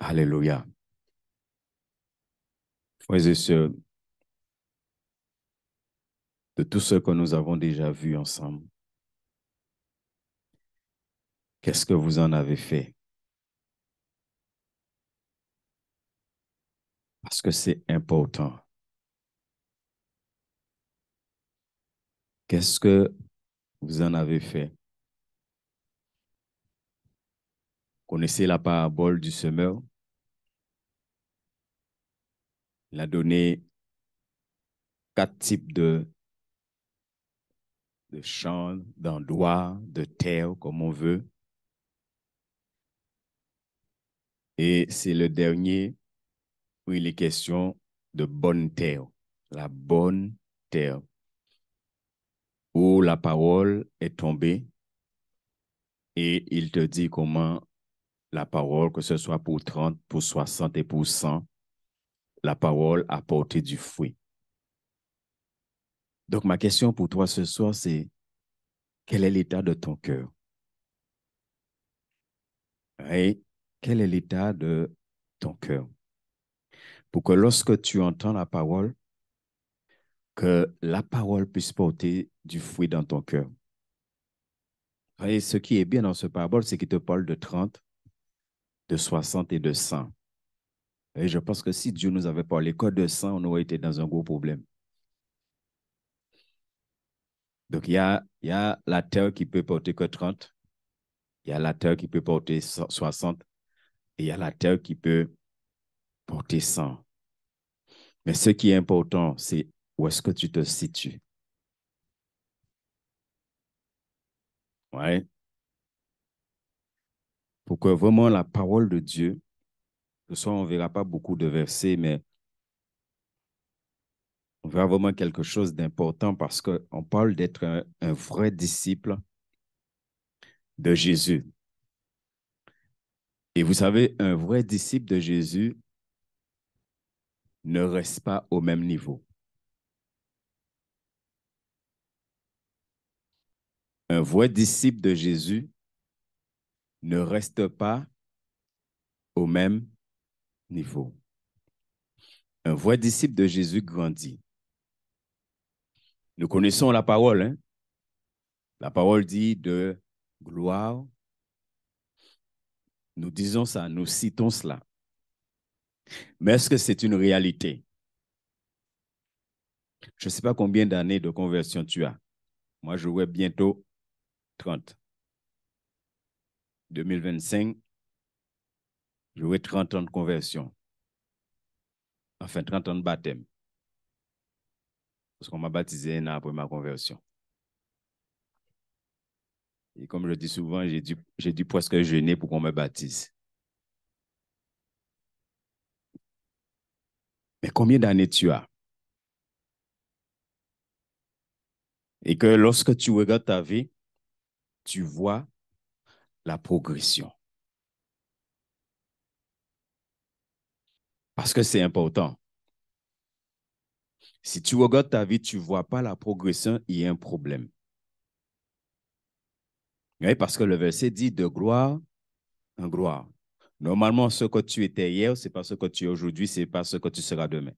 Alléluia. Frères et sœurs, de tout ce que nous avons déjà vu ensemble, qu'est-ce que vous en avez fait? Parce que c'est important. Qu'est-ce que vous en avez fait? Connaissez la parabole du semeur? Il a donné 4 types de champs, d'endroits, de terre, comme on veut. Et c'est le dernier où il est question de bonne terre, la bonne terre, où la parole est tombée et il te dit comment la parole, que ce soit pour 30, pour 60 et pour 100, la parole a porté du fruit. Donc, ma question pour toi ce soir, c'est quel est l'état de ton cœur? Et quel est l'état de ton cœur? Pour que lorsque tu entends la parole, que la parole puisse porter du fruit dans ton cœur. Et ce qui est bien dans ce parabole, c'est qu'il te parle de 30, de 60 et de 100. Et je pense que si Dieu nous avait parlé que de 100, on aurait été dans un gros problème. Donc, il y a la terre qui peut porter que 30, il y a la terre qui peut porter 60 et il y a la terre qui peut porter 100. Mais ce qui est important, c'est où est-ce que tu te situes. Ouais. Pour que vraiment la parole de Dieu, ce soit, on ne verra pas beaucoup de versets, mais on verra vraiment quelque chose d'important parce qu'on parle d'être un vrai disciple de Jésus. Et vous savez, un vrai disciple de Jésus ne reste pas au même niveau. Un vrai disciple de Jésus ne reste pas au même niveau. Un vrai disciple de Jésus grandit. Nous connaissons la parole, hein? La parole dit de gloire. Nous disons ça, nous citons cela. Mais est-ce que c'est une réalité? Je ne sais pas combien d'années de conversion tu as. Moi, j'aurai bientôt 30. 2025, j'aurai 30 ans de conversion. Enfin, 30 ans de baptême. Parce qu'on m'a baptisé un an après ma conversion. Et comme je dis souvent, j'ai dû presque jeûner pour qu'on me baptise. Mais combien d'années tu as? Et que lorsque tu regardes ta vie, tu vois la progression. Parce que c'est important. Si tu regardes ta vie, tu ne vois pas la progression, il y a un problème. Oui, parce que le verset dit de gloire en gloire. Normalement, ce que tu étais hier, ce n'est pas ce que tu es aujourd'hui, ce n'est pas ce que tu seras demain.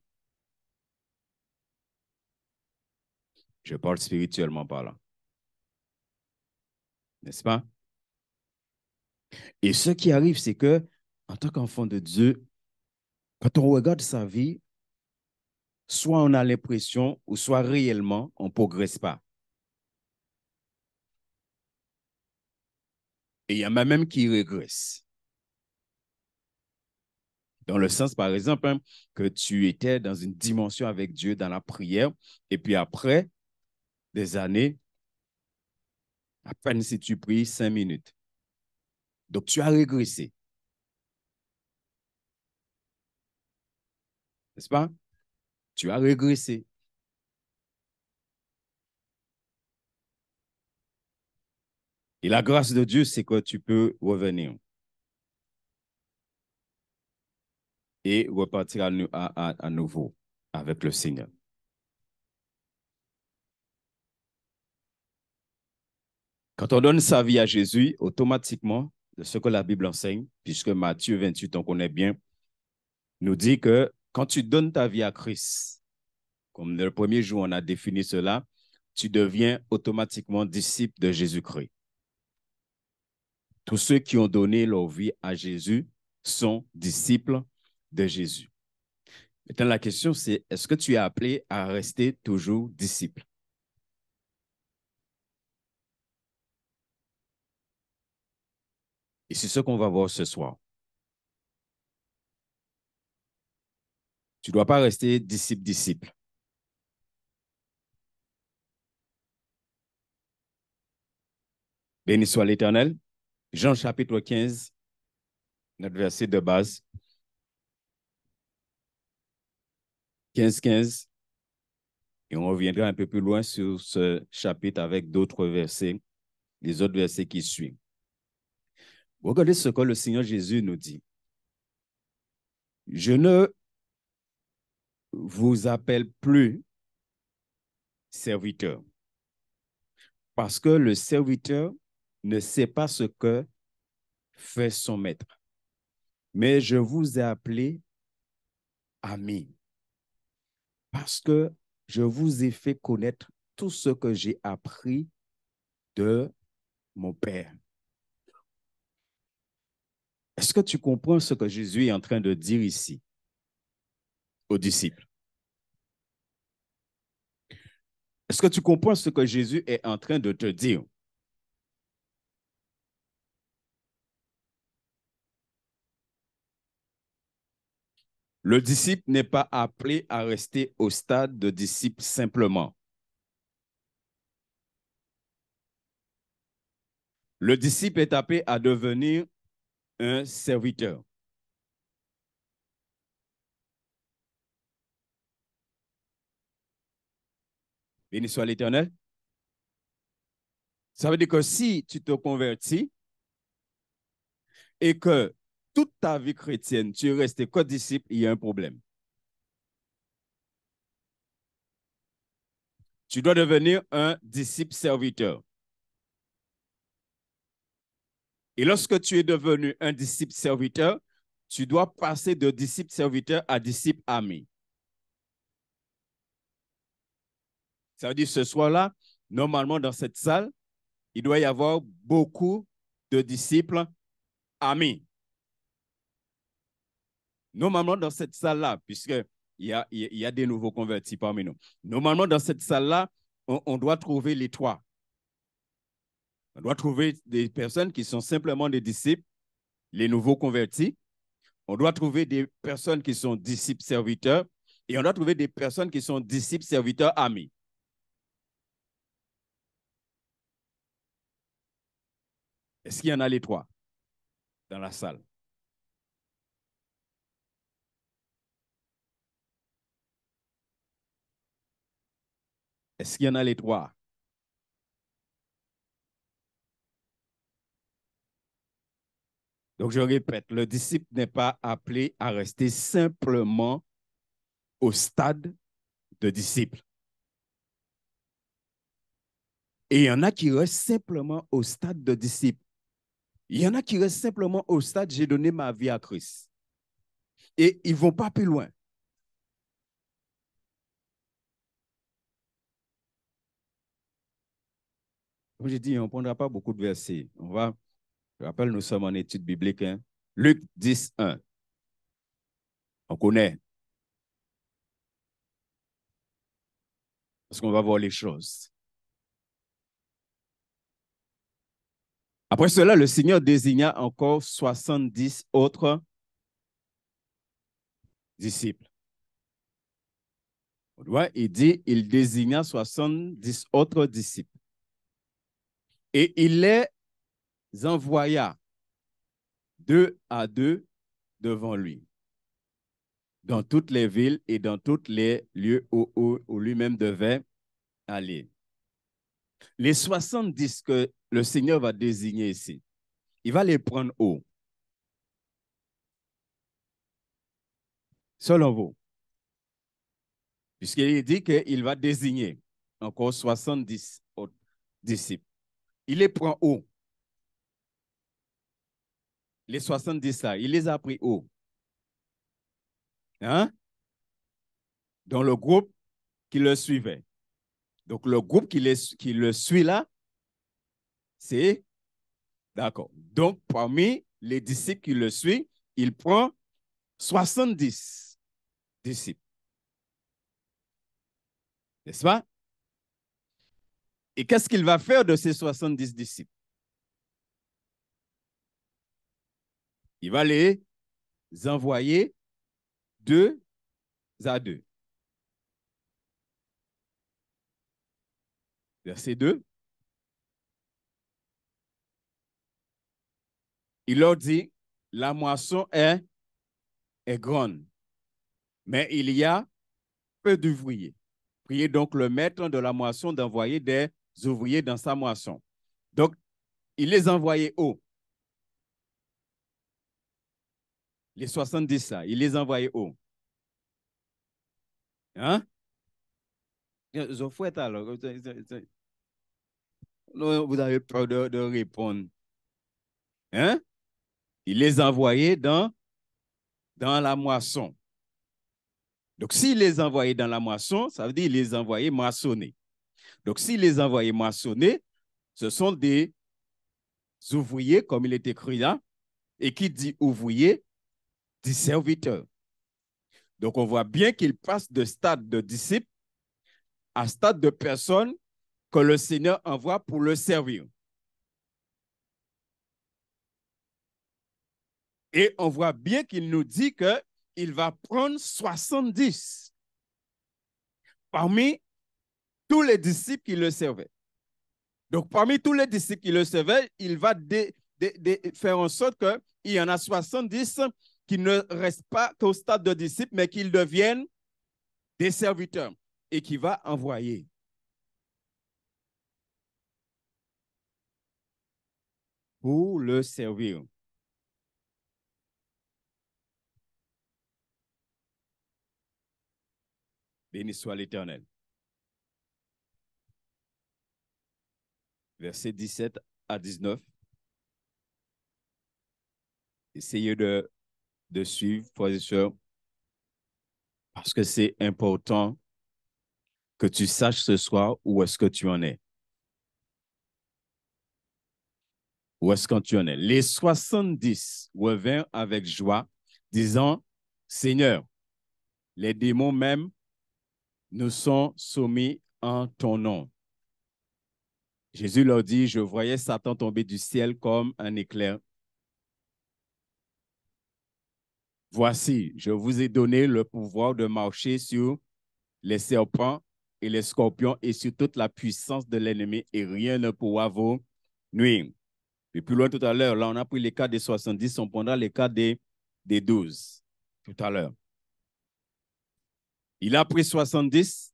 Je parle spirituellement parlant. N'est-ce pas? Et ce qui arrive, c'est que, en tant qu'enfant de Dieu, quand on regarde sa vie, soit on a l'impression, ou soit réellement, on ne progresse pas. Et il y en a même qui régressent. Dans le sens, par exemple, hein, que tu étais dans une dimension avec Dieu dans la prière, et puis après des années, à peine si tu pries 5 minutes. Donc, tu as régressé. N'est-ce pas? Tu as régressé. Et la grâce de Dieu, c'est que tu peux revenir et repartir à nouveau avec le Seigneur. Quand on donne sa vie à Jésus, automatiquement, de ce que la Bible enseigne, puisque Matthieu 28, on connaît bien, nous dit que quand tu donnes ta vie à Christ, comme le premier jour on a défini cela, tu deviens automatiquement disciple de Jésus-Christ. Tous ceux qui ont donné leur vie à Jésus sont disciples de Jésus. Maintenant, la question, c'est est-ce que tu es appelé à rester toujours disciple? Et c'est ce qu'on va voir ce soir. Tu ne dois pas rester disciple. Béni soit l'Éternel. Jean chapitre 15, notre verset de base. 15. Et on reviendra un peu plus loin sur ce chapitre avec d'autres versets, les autres versets qui suivent. Regardez ce que le Seigneur Jésus nous dit. Je ne vous appelle plus serviteur, parce que le serviteur ne sait pas ce que fait son maître. Mais je vous ai appelé ami, parce que je vous ai fait connaître tout ce que j'ai appris de mon Père. Est-ce que tu comprends ce que Jésus est en train de dire ici aux disciples? Est-ce que tu comprends ce que Jésus est en train de te dire? Le disciple n'est pas appelé à rester au stade de disciple simplement. Le disciple est appelé à devenir un serviteur. Béni soit l'Éternel. Ça veut dire que si tu te convertis et que toute ta vie chrétienne, tu es resté que disciple, il y a un problème. Tu dois devenir un disciple serviteur. Et lorsque tu es devenu un disciple serviteur, tu dois passer de disciple serviteur à disciple ami. Ça veut dire ce soir-là, normalement dans cette salle, il doit y avoir beaucoup de disciples amis. Normalement dans cette salle-là, puisqu'il y a des nouveaux convertis parmi nous. Normalement dans cette salle-là, on doit trouver les trois. On doit trouver des personnes qui sont simplement des disciples, les nouveaux convertis. On doit trouver des personnes qui sont disciples serviteurs et on doit trouver des personnes qui sont disciples serviteurs amis. Est-ce qu'il y en a les trois dans la salle? Est-ce qu'il y en a les trois? Donc, je répète, le disciple n'est pas appelé à rester simplement au stade de disciple. Et il y en a qui restent simplement au stade de disciple. Il y en a qui restent simplement au stade j'ai donné ma vie à Christ. Et ils ne vont pas plus loin. Comme j'ai dit, on ne prendra pas beaucoup de versets. Je rappelle, nous sommes en étude biblique. Hein? Luc 10, 1. On connaît. Parce qu'on va voir les choses. Après cela, le Seigneur désigna encore 70 autres disciples. Ouais, il désigna 70 autres disciples. Et il les envoya 2 à 2 devant lui, dans toutes les villes et dans tous les lieux où lui-même devait aller. Les 70 que le Seigneur va désigner ici, il va les prendre où? Selon vous. Puisqu'il dit qu'il va désigner encore 70 autres disciples. Il les prend où? Les 70 là, il les a pris où? Hein? Dans le groupe qui le suivait. Donc, le groupe qui le suit là, c'est d'accord. Donc, parmi les disciples qui le suivent, il prend 70 disciples. N'est-ce pas? Et qu'est-ce qu'il va faire de ces 70 disciples? Il va les envoyer deux à deux. Verset 2. Il leur dit, la moisson est grande, mais il y a peu d'ouvriers. Priez donc le maître de la moisson d'envoyer des ouvriers dans sa moisson. Donc, il les envoyait où? Les 70 là, il les envoyait où? Hein? Je fouette alors. Vous avez peur de répondre. Hein? Il les envoyait dans la moisson. Donc, s'il les envoyait dans la moisson, ça veut dire qu'il les envoyait moissonner. Donc, s'il les envoyait moissonner, ce sont des ouvriers, comme il est écrit là, et qui dit ouvrier, dit serviteur. Donc, on voit bien qu'il passe de stade de disciple à stade de personne que le Seigneur envoie pour le servir. Et on voit bien qu'il nous dit qu'il va prendre 70 parmi tous les disciples qui le servaient. Donc, parmi tous les disciples qui le servaient, il va faire en sorte qu'il y en a 70 qui ne restent pas qu'au stade de disciples, mais qu'ils deviennent des serviteurs et qui va envoyer. Pour le servir. Béni soit l'Éternel. Versets 17 à 19. Essayez de suivre, frères et sœurs, parce que c'est important que tu saches ce soir où est-ce que tu en es. Où est-ce que tu en es? Les 70 revinrent avec joie, disant, Seigneur, les démons même nous sont soumis en ton nom. Jésus leur dit, je voyais Satan tomber du ciel comme un éclair. Voici, je vous ai donné le pouvoir de marcher sur les serpents et les scorpions et sur toute la puissance de l'ennemi et rien ne pourra vous nuire. Et plus loin tout à l'heure, là, on a pris les cas des 70, on prendra les cas des 12 tout à l'heure. Il a pris 70,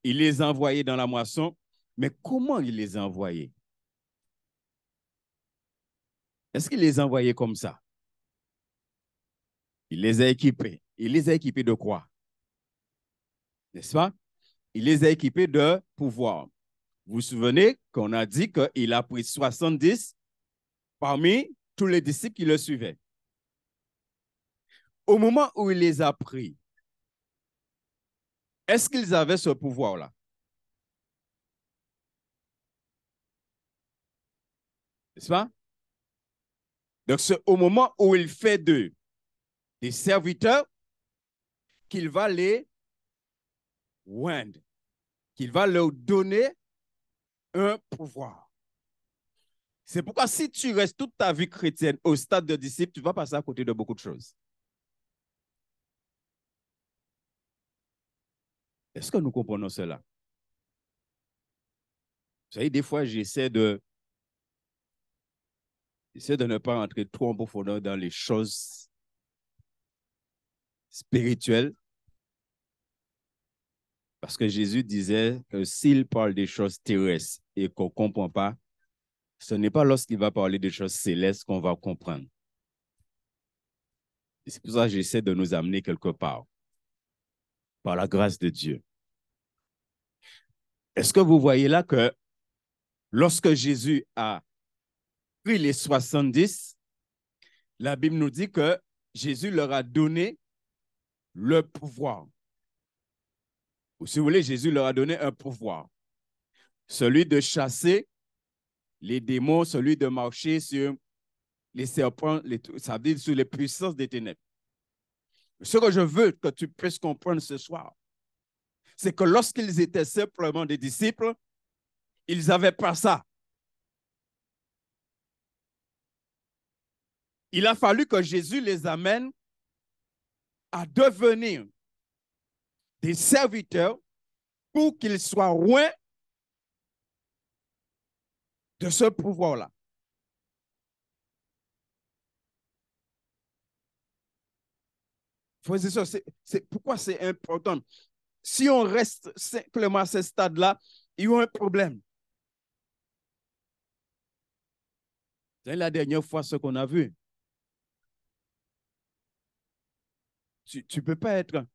il les a envoyés dans la moisson, mais comment il les a envoyés? Est-ce qu'il les a envoyés comme ça? Il les a équipés. Il les a équipés de quoi? N'est-ce pas? Il les a équipés de pouvoir. Vous vous souvenez qu'on a dit qu'il a pris 70 parmi tous les disciples qui le suivaient. Au moment où il les a pris, est-ce qu'ils avaient ce pouvoir-là? N'est-ce pas? Donc, c'est au moment où il fait d'eux des serviteurs qu'il va les oindre, qu'il va leur donner un pouvoir. C'est pourquoi si tu restes toute ta vie chrétienne au stade de disciple, tu vas passer à côté de beaucoup de choses. Est-ce que nous comprenons cela? Vous savez, des fois, j'essaie de ne pas rentrer trop en profondeur dans les choses spirituelles, parce que Jésus disait que s'il parle des choses terrestres et qu'on ne comprend pas, ce n'est pas lorsqu'il va parler des choses célestes qu'on va comprendre. C'est pour ça que j'essaie de nous amener quelque part, par la grâce de Dieu. Est-ce que vous voyez là que lorsque Jésus a pris les 70, la Bible nous dit que Jésus leur a donné le pouvoir. Ou si vous voulez, Jésus leur a donné un pouvoir. Celui de chasser les démons, celui de marcher sur les serpents, ça veut dire sur les puissances des ténèbres. Ce que je veux que tu puisses comprendre ce soir, c'est que lorsqu'ils étaient simplement des disciples, ils n'avaient pas ça. Il a fallu que Jésus les amène à devenir des serviteurs pour qu'ils soient loin de ce pouvoir-là. Pourquoi c'est important? Si on reste simplement à ce stade-là, il y a un problème. C'est la dernière fois ce qu'on a vu. Tu ne peux pas être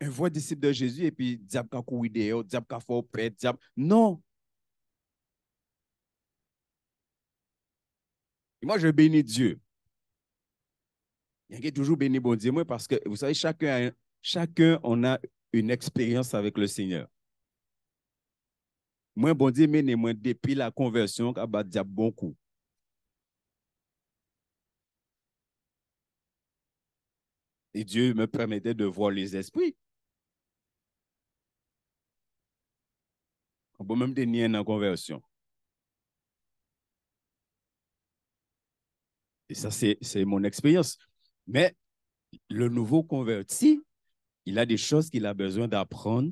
un vrai disciple de Jésus et puis diable ka kou idéo, diable ka fò prêt, diable. Non. Et moi, je bénis Dieu. Il y a toujours béni bon Dieu, moi, parce que vous savez, chacun on a une expérience avec le Seigneur. Moi, bon Dieu, mais moi, depuis la conversion, à bat diable bon coup. Et Dieu me permettait de voir les esprits. On peut même tenir en conversion. Et ça, c'est mon expérience. Mais le nouveau converti, il a des choses qu'il a besoin d'apprendre,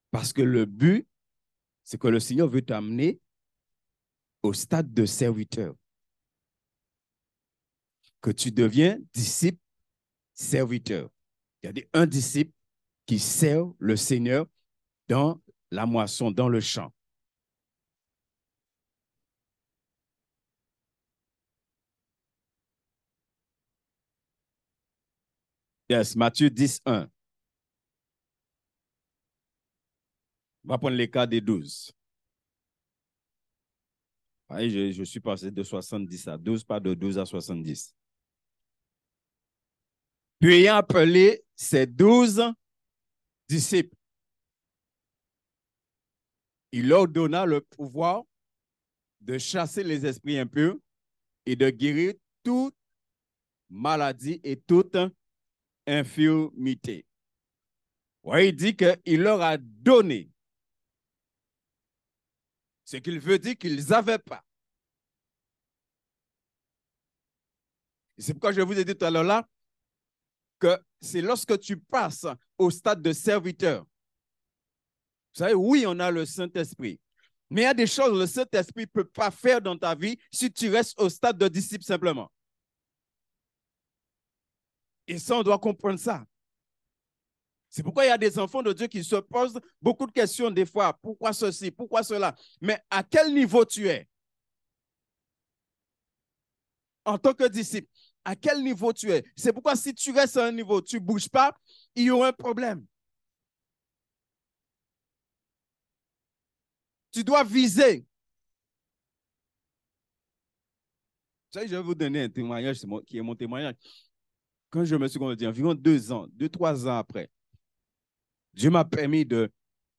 parce que le but, c'est que le Seigneur veut t'amener au stade de serviteur. Que tu deviens disciple, serviteur. Il y a un disciple qui sert le Seigneur dans la moisson, dans le champ. Yes, Matthieu 10, 1. On va prendre les cas des 12. Je suis passé de 70 à 12, pas de 12 à 70. Puis ayant appelé ses 12 disciples, il leur donna le pouvoir de chasser les esprits impurs et de guérir toute maladie et toute infirmité. Ouais, il dit qu'il leur a donné ce qu'il veut dire qu'ils n'avaient pas. C'est pourquoi je vous ai dit tout à l'heure là que c'est lorsque tu passes au stade de serviteur. Vous savez, oui, on a le Saint-Esprit. Mais il y a des choses que le Saint-Esprit ne peut pas faire dans ta vie si tu restes au stade de disciple simplement. Et ça, on doit comprendre ça. C'est pourquoi il y a des enfants de Dieu qui se posent beaucoup de questions des fois. Pourquoi ceci? Pourquoi cela? Mais à quel niveau tu es? En tant que disciple, à quel niveau tu es? C'est pourquoi si tu restes à un niveau, tu ne bouges pas, il y aura un problème. Tu dois viser. Vous savez, je vais vous donner un témoignage qui est mon témoignage. Quand je me suis converti, environ 3 ans après, Dieu m'a permis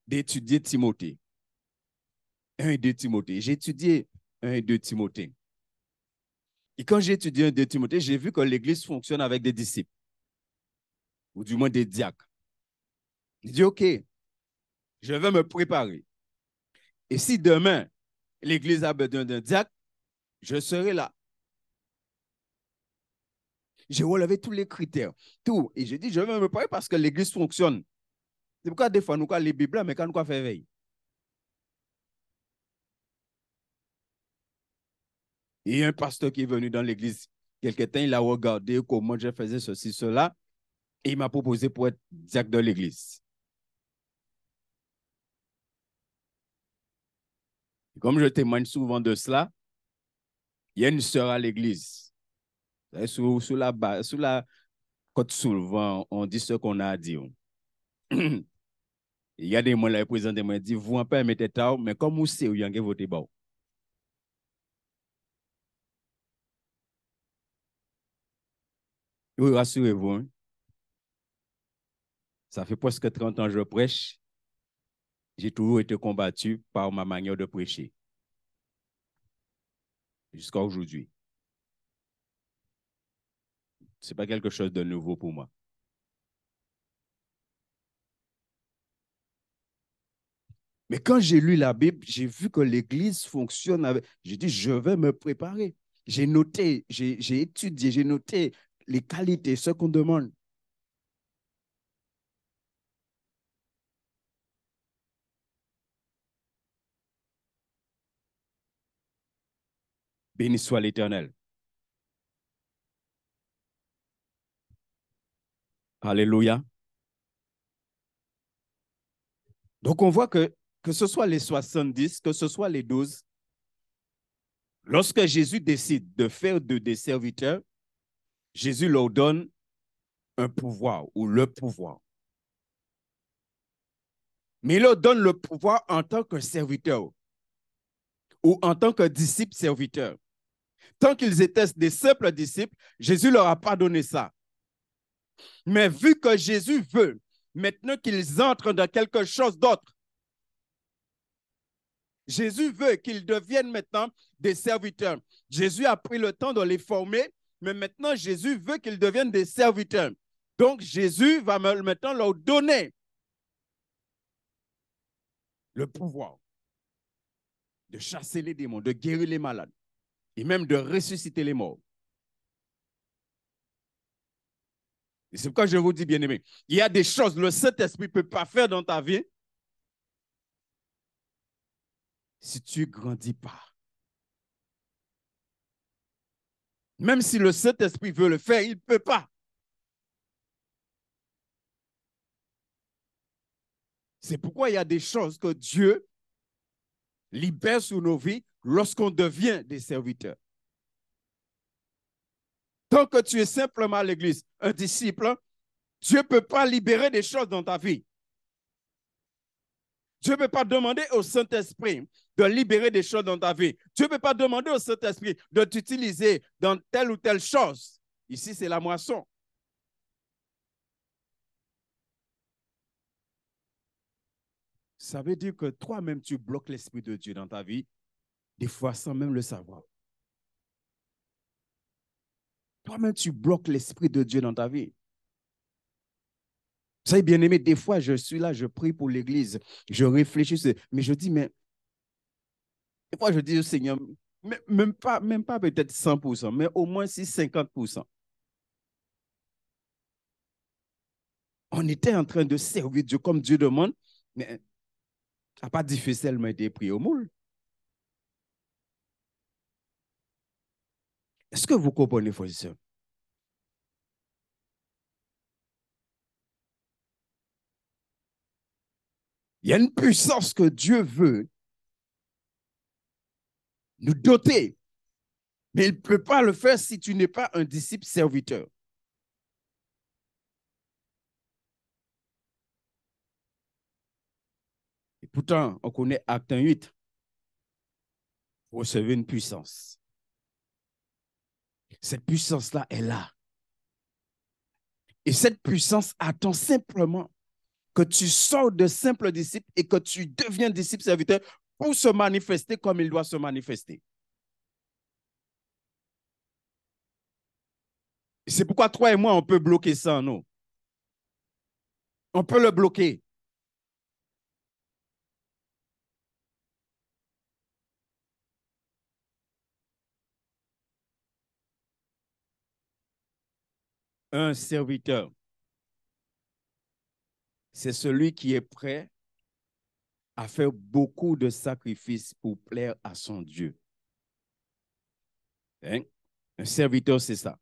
d'étudier Timothée. 1 et 2 Timothée. J'ai étudié 1 et 2 Timothée. Et quand j'ai étudié 1 et 2 Timothée, j'ai vu que l'Église fonctionne avec des disciples, ou du moins des diacres. J'ai dit, OK, je vais me préparer. Et si demain, l'Église a besoin d'un diacre, je serai là. J'ai relevé tous les critères, tout. Et j'ai dit, je vais me préparer parce que l'Église fonctionne. C'est pourquoi des fois, nous avons les Bibles, mais quand nous avons fait veille. Et un pasteur qui est venu dans l'église, quelque temps, il a regardé comment je faisais ceci, cela, et il m'a proposé pour être diacre de l'église. Comme je témoigne souvent de cela, il y a une sœur à l'église. Sous la côte soulevant, on dit ce qu'on a à dire. Il y a des mots là, président moi dit, vous en permettez tard, mais comme vous savez, vous avez voté bon. Oui, rassurez-vous, hein, ça fait presque 30 ans que je prêche. J'ai toujours été combattu par ma manière de prêcher, jusqu'à aujourd'hui. Ce n'est pas quelque chose de nouveau pour moi. Mais quand j'ai lu la Bible, j'ai vu que l'Église fonctionne avec... J'ai dit, je vais me préparer. J'ai noté, j'ai étudié, j'ai noté les qualités, ce qu'on demande. Béni soit l'Éternel. Alléluia. Donc, on voit que ce soit les 70, que ce soit les 12, lorsque Jésus décide de faire des serviteurs, Jésus leur donne un pouvoir ou le pouvoir. Mais il leur donne le pouvoir en tant que serviteur ou en tant que disciple serviteur. Tant qu'ils étaient des simples disciples, Jésus ne leur a pas donné ça. Mais vu que Jésus veut maintenant qu'ils entrent dans quelque chose d'autre, Jésus veut qu'ils deviennent maintenant des serviteurs. Jésus a pris le temps de les former, mais maintenant Jésus veut qu'ils deviennent des serviteurs. Donc Jésus va maintenant leur donner le pouvoir de chasser les démons, de guérir les malades et même de ressusciter les morts. Et c'est pourquoi je vous dis, bien-aimés, il y a des choses que le Saint-Esprit ne peut pas faire dans ta vie si tu ne grandis pas. Même si le Saint-Esprit veut le faire, il ne peut pas. C'est pourquoi il y a des choses que Dieu libère sur nos vies lorsqu'on devient des serviteurs. Tant que tu es simplement à l'église, un disciple, Dieu ne peut pas libérer des choses dans ta vie. Dieu ne peut pas demander au Saint-Esprit de libérer des choses dans ta vie. Dieu ne peut pas demander au Saint-Esprit de t'utiliser dans telle ou telle chose. Ici, c'est la moisson. Ça veut dire que toi-même, tu bloques l'Esprit de Dieu dans ta vie, des fois sans même le savoir. Toi-même, tu bloques l'Esprit de Dieu dans ta vie. Vous savez, bien aimé, des fois, je suis là, je prie pour l'Église, je réfléchis, mais je dis, mais des fois, je dis au Seigneur, même pas peut-être 100%, mais au moins si 50%. On était en train de servir Dieu comme Dieu demande, mais ça n'a pas difficilement été pris au moule. Est-ce que vous comprenez, frères et sœurs? Il y a une puissance que Dieu veut nous doter, mais il ne peut pas le faire si tu n'es pas un disciple serviteur. Et pourtant, on connaît Acte 8, vous recevez une puissance. Cette puissance-là est là. Et cette puissance attend simplement que tu sors de simple disciple et que tu deviens disciple serviteur pour se manifester comme il doit se manifester. C'est pourquoi toi et moi, on peut bloquer ça, non? On peut le bloquer. Un serviteur, c'est celui qui est prêt à faire beaucoup de sacrifices pour plaire à son Dieu. Hein? Un serviteur, c'est ça.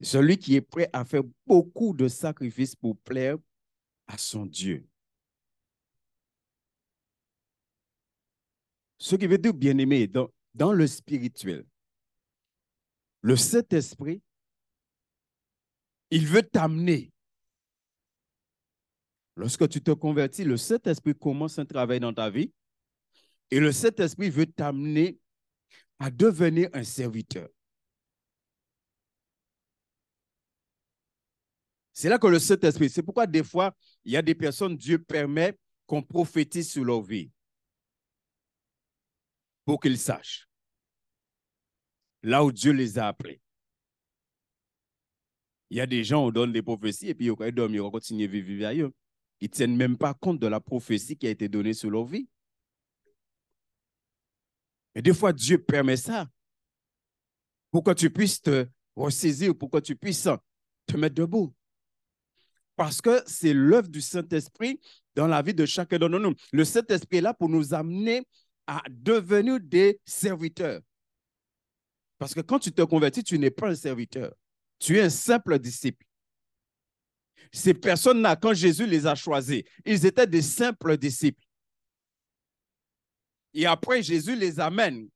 Celui qui est prêt à faire beaucoup de sacrifices pour plaire à son Dieu. Ce qui veut dire, bien-aimé, dans le spirituel, le Saint-Esprit, il veut t'amener. Lorsque tu te convertis, le Saint-Esprit commence un travail dans ta vie et le Saint-Esprit veut t'amener à devenir un serviteur. C'est là que le Saint-Esprit, c'est pourquoi des fois, il y a des personnes, Dieu permet qu'on prophétise sur leur vie pour qu'ils sachent là où Dieu les a appelés. Il y a des gens, on donne des prophéties et puis ils dorment, ils continuent à vivre ailleurs. Ils ne tiennent même pas compte de la prophétie qui a été donnée sur leur vie. Et des fois, Dieu permet ça pour que tu puisses te ressaisir, pour que tu puisses te mettre debout. Parce que c'est l'œuvre du Saint-Esprit dans la vie de chacun d'entre nous. Le Saint-Esprit est là pour nous amener à devenir des serviteurs. Parce que quand tu te convertis, tu n'es pas un serviteur. Tu es un simple disciple. Ces personnes-là, quand Jésus les a choisis, ils étaient des simples disciples. Et après, Jésus les amène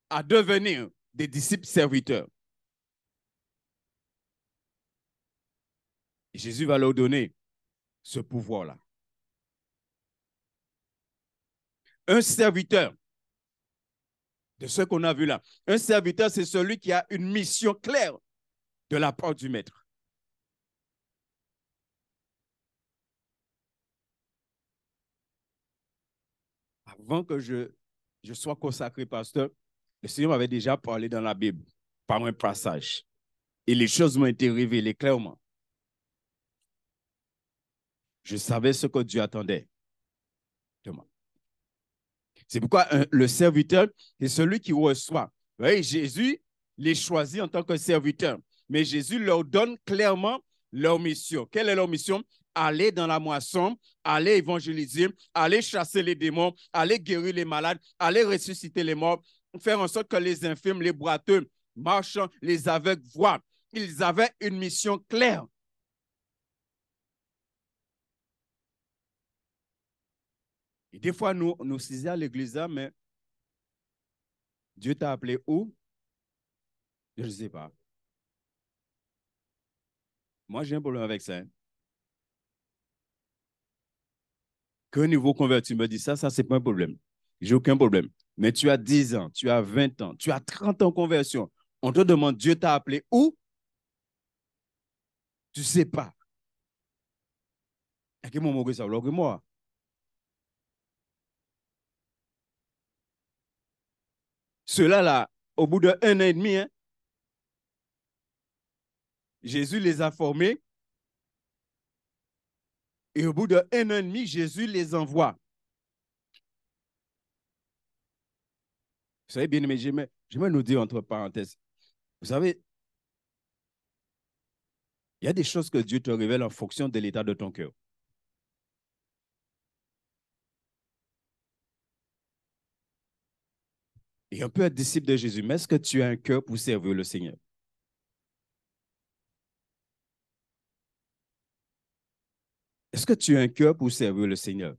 à devenir des disciples serviteurs. Et Jésus va leur donner ce pouvoir-là. Un serviteur, de ce qu'on a vu là, un serviteur, c'est celui qui a une mission claire de la part du maître. Avant que je sois consacré pasteur, le Seigneur m'avait déjà parlé dans la Bible, par un passage. Et les choses m'ont été révélées clairement. Je savais ce que Dieu attendait de moi. C'est pourquoi le serviteur est celui qui reçoit. Vous voyez, Jésus les choisit en tant que serviteur. Mais Jésus leur donne clairement leur mission. Quelle est leur mission? Aller dans la moisson, aller évangéliser, aller chasser les démons, aller guérir les malades, aller ressusciter les morts, faire en sorte que les infirmes, les boiteux marchent, les aveugles voient. Ils avaient une mission claire. Et des fois, nous disons à l'église, mais Dieu t'a appelé où? Je ne sais pas. Moi, j'ai un problème avec ça. Hein. Qu'un nouveau converti me dit ça, c'est pas un problème. J'ai aucun problème. Mais tu as 10 ans, tu as 20 ans, tu as 30 ans de conversion. On te demande, Dieu t'a appelé où? Tu ne sais pas. À quel moment que ça que moi? Ceux-là, là, au bout d'un an et demi, hein, Jésus les a formés. Et au bout d'un an et demi, Jésus les envoie. Vous savez, bien aimé, j'aimerais nous dire entre parenthèses. Vous savez, il y a des choses que Dieu te révèle en fonction de l'état de ton cœur. Et on peut être disciple de Jésus, mais est-ce que tu as un cœur pour servir le Seigneur? Est-ce que tu as un cœur pour servir le Seigneur?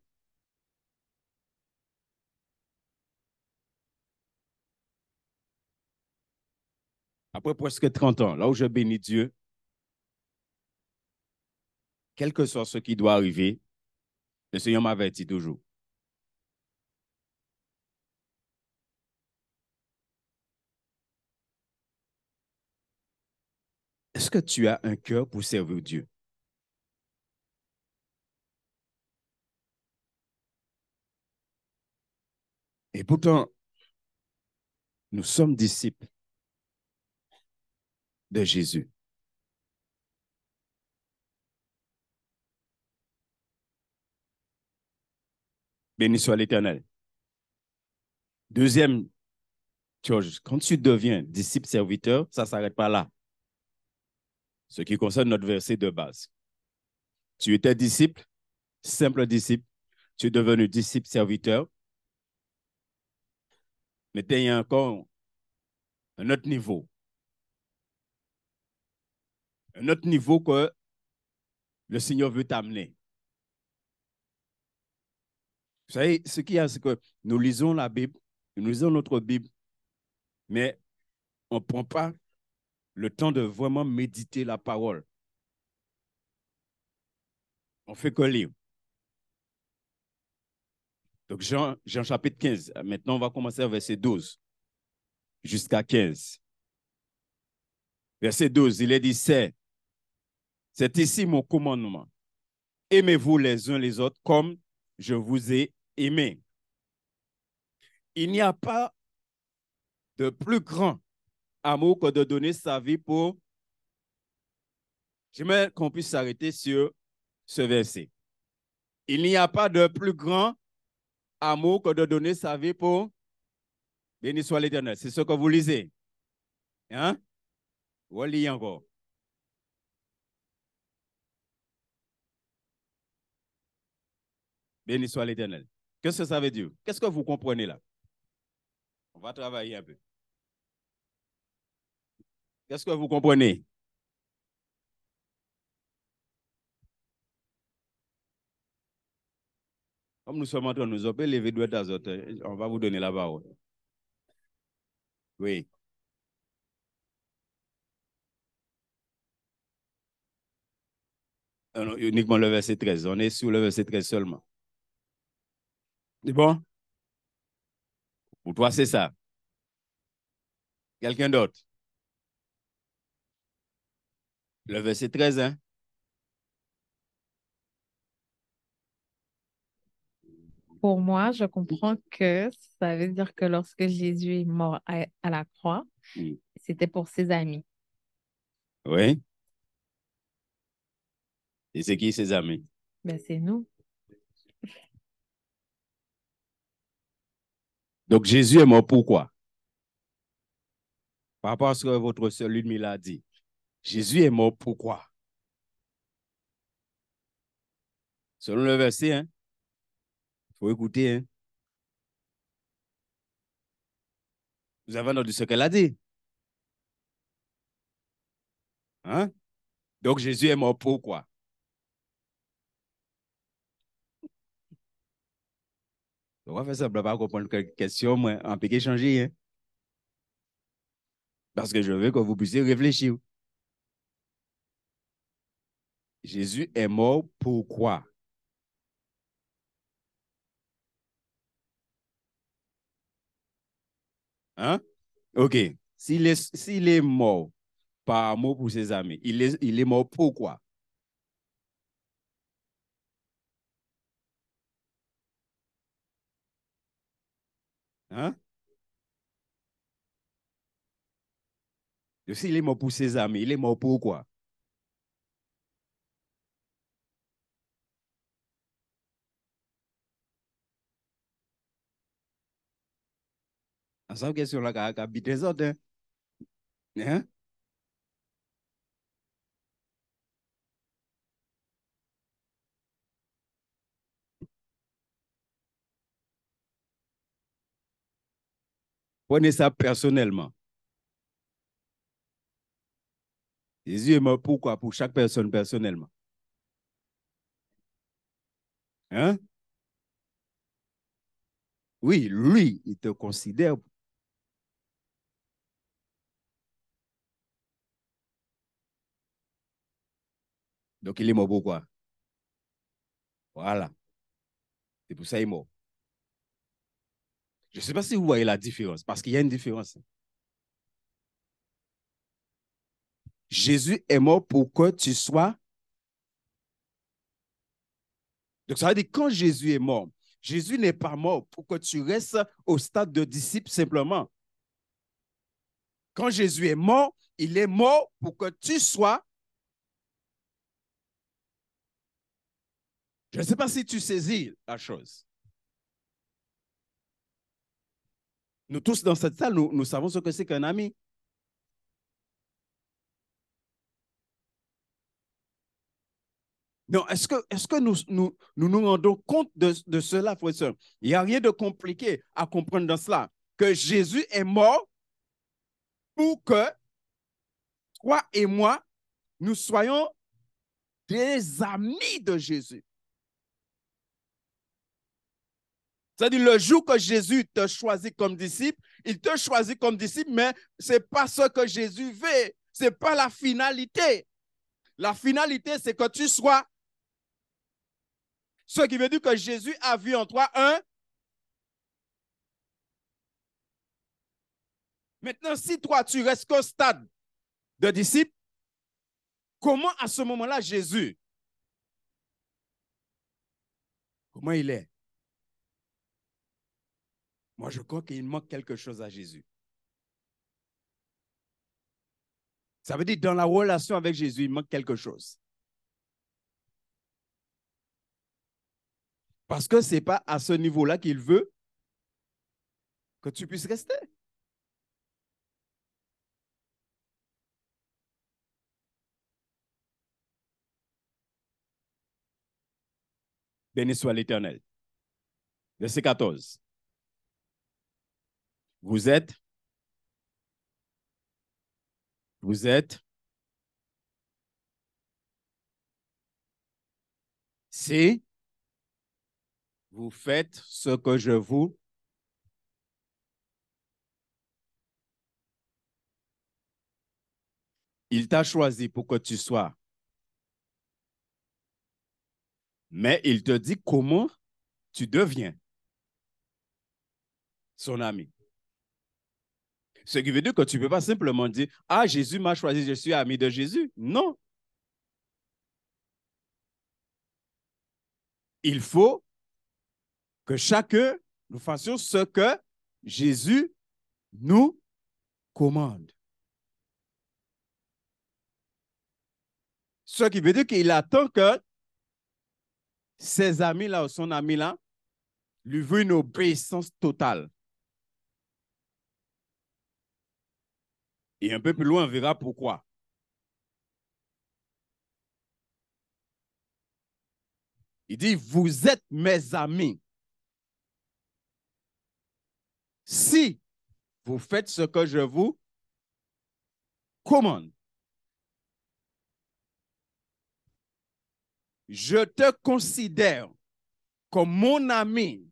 Après presque 30 ans, là où je bénis Dieu, quel que soit ce qui doit arriver, le Seigneur m'avertit toujours. Est-ce que tu as un cœur pour servir Dieu? Et pourtant, nous sommes disciples de Jésus. Béni soit l'Éternel. Deuxième chose, quand tu deviens disciple serviteur, ça ne s'arrête pas là. Ce qui concerne notre verset de base. Tu étais disciple, simple disciple, tu es devenu disciple serviteur, mais tu as encore un autre niveau. Un autre niveau que le Seigneur veut t'amener. Vous savez, ce qu'il y a, c'est que nous lisons la Bible, nous lisons notre Bible, mais on ne prend pas le temps de vraiment méditer la parole. On fait que lire. Donc, Jean chapitre 15. Maintenant, on va commencer à verset 12 jusqu'à 15. Verset 12, il est dit, c'est C'est ici mon commandement. Aimez-vous les uns les autres comme je vous ai aimé. Il n'y a pas de plus grand amour que de donner sa vie pour... J'aimerais qu'on puisse s'arrêter sur ce verset. Il n'y a pas de plus grand amour que de donner sa vie pour... Béni soit l'Éternel. C'est ce que vous lisez. Hein? Vous lisez encore. Béni soit l'Éternel. Qu'est-ce que ça veut dire? Qu'est-ce que vous comprenez là? On va travailler un peu. Qu'est-ce que vous comprenez? Comme nous sommes en train de nous opérer, lever doigt à autres, on va vous donner la parole. Oui. Non, uniquement le verset 13. On est sur le verset 13 seulement. C'est bon? Pour toi, c'est ça. Quelqu'un d'autre? Le verset 13, hein? Pour moi, je comprends que ça veut dire que lorsque Jésus est mort à la croix, Oui. c'était pour ses amis. Oui. Et c'est qui ses amis? Ben, c'est nous. Donc Jésus est mort pourquoi? Par rapport à ce que votre sœur Ludmila a dit. Jésus est mort pourquoi? Selon le verset, hein? Il faut écouter, hein? Vous avez entendu ce qu'elle a dit? Hein? Donc Jésus est mort pourquoi? On va faire ça pour pas comprendre quelques questions, mais on peut échanger, hein? Parce que je veux que vous puissiez réfléchir. Jésus est mort pourquoi? Hein? OK. S'il est mort par amour pour ses amis, il est mort pourquoi? Hein? S'il est mort pour ses amis, il est mort pourquoi? Cette question-là qui habite les autres, hein? Hein? Prenez ça personnellement. Jésus est mort pourquoi? Pour chaque personne personnellement. Hein? Oui, lui, il te considère. Donc, il est mort pourquoi? Voilà. C'est pour ça qu'il est mort. Je ne sais pas si vous voyez la différence, parce qu'il y a une différence. Jésus est mort pour que tu sois. Donc, ça veut dire que quand Jésus est mort, Jésus n'est pas mort pour que tu restes au stade de disciple simplement. Quand Jésus est mort, il est mort pour que tu sois. Je ne sais pas si tu saisis la chose. Nous tous dans cette salle, nous savons ce que c'est qu'un ami. Non, est-ce que nous rendons compte de cela, frère et sœur? Il n'y a rien de compliqué à comprendre dans cela. Que Jésus est mort pour que toi et moi, nous soyons des amis de Jésus. C'est-à-dire, le jour que Jésus te choisit comme disciple, il te choisit comme disciple, mais ce n'est pas ce que Jésus veut. Ce n'est pas la finalité. La finalité, c'est que tu sois. Ce qui veut dire que Jésus a vu en toi un. Maintenant, si toi, tu restes qu'au stade de disciple, Comment à ce moment-là, Jésus, comment il est? Moi, je crois qu'il manque quelque chose à Jésus. Ça veut dire dans la relation avec Jésus, il manque quelque chose. Parce que ce n'est pas à ce niveau-là qu'il veut que tu puisses rester. Béni soit l'Éternel. Verset 14. Vous êtes si vous faites ce que je vous. Il t'a choisi pour que tu sois. Mais il te dit comment tu deviens son ami. Ce qui veut dire que tu ne peux pas simplement dire, ah, Jésus m'a choisi, je suis ami de Jésus. Non. Il faut que chacun nous fassions ce que Jésus nous commande. Ce qui veut dire qu'il attend que ses amis-là ou son ami-là lui veut une obéissance totale. Et un peu plus loin, on verra pourquoi. Il dit, vous êtes mes amis. Si vous faites ce que je vous commande. Je te considère comme mon ami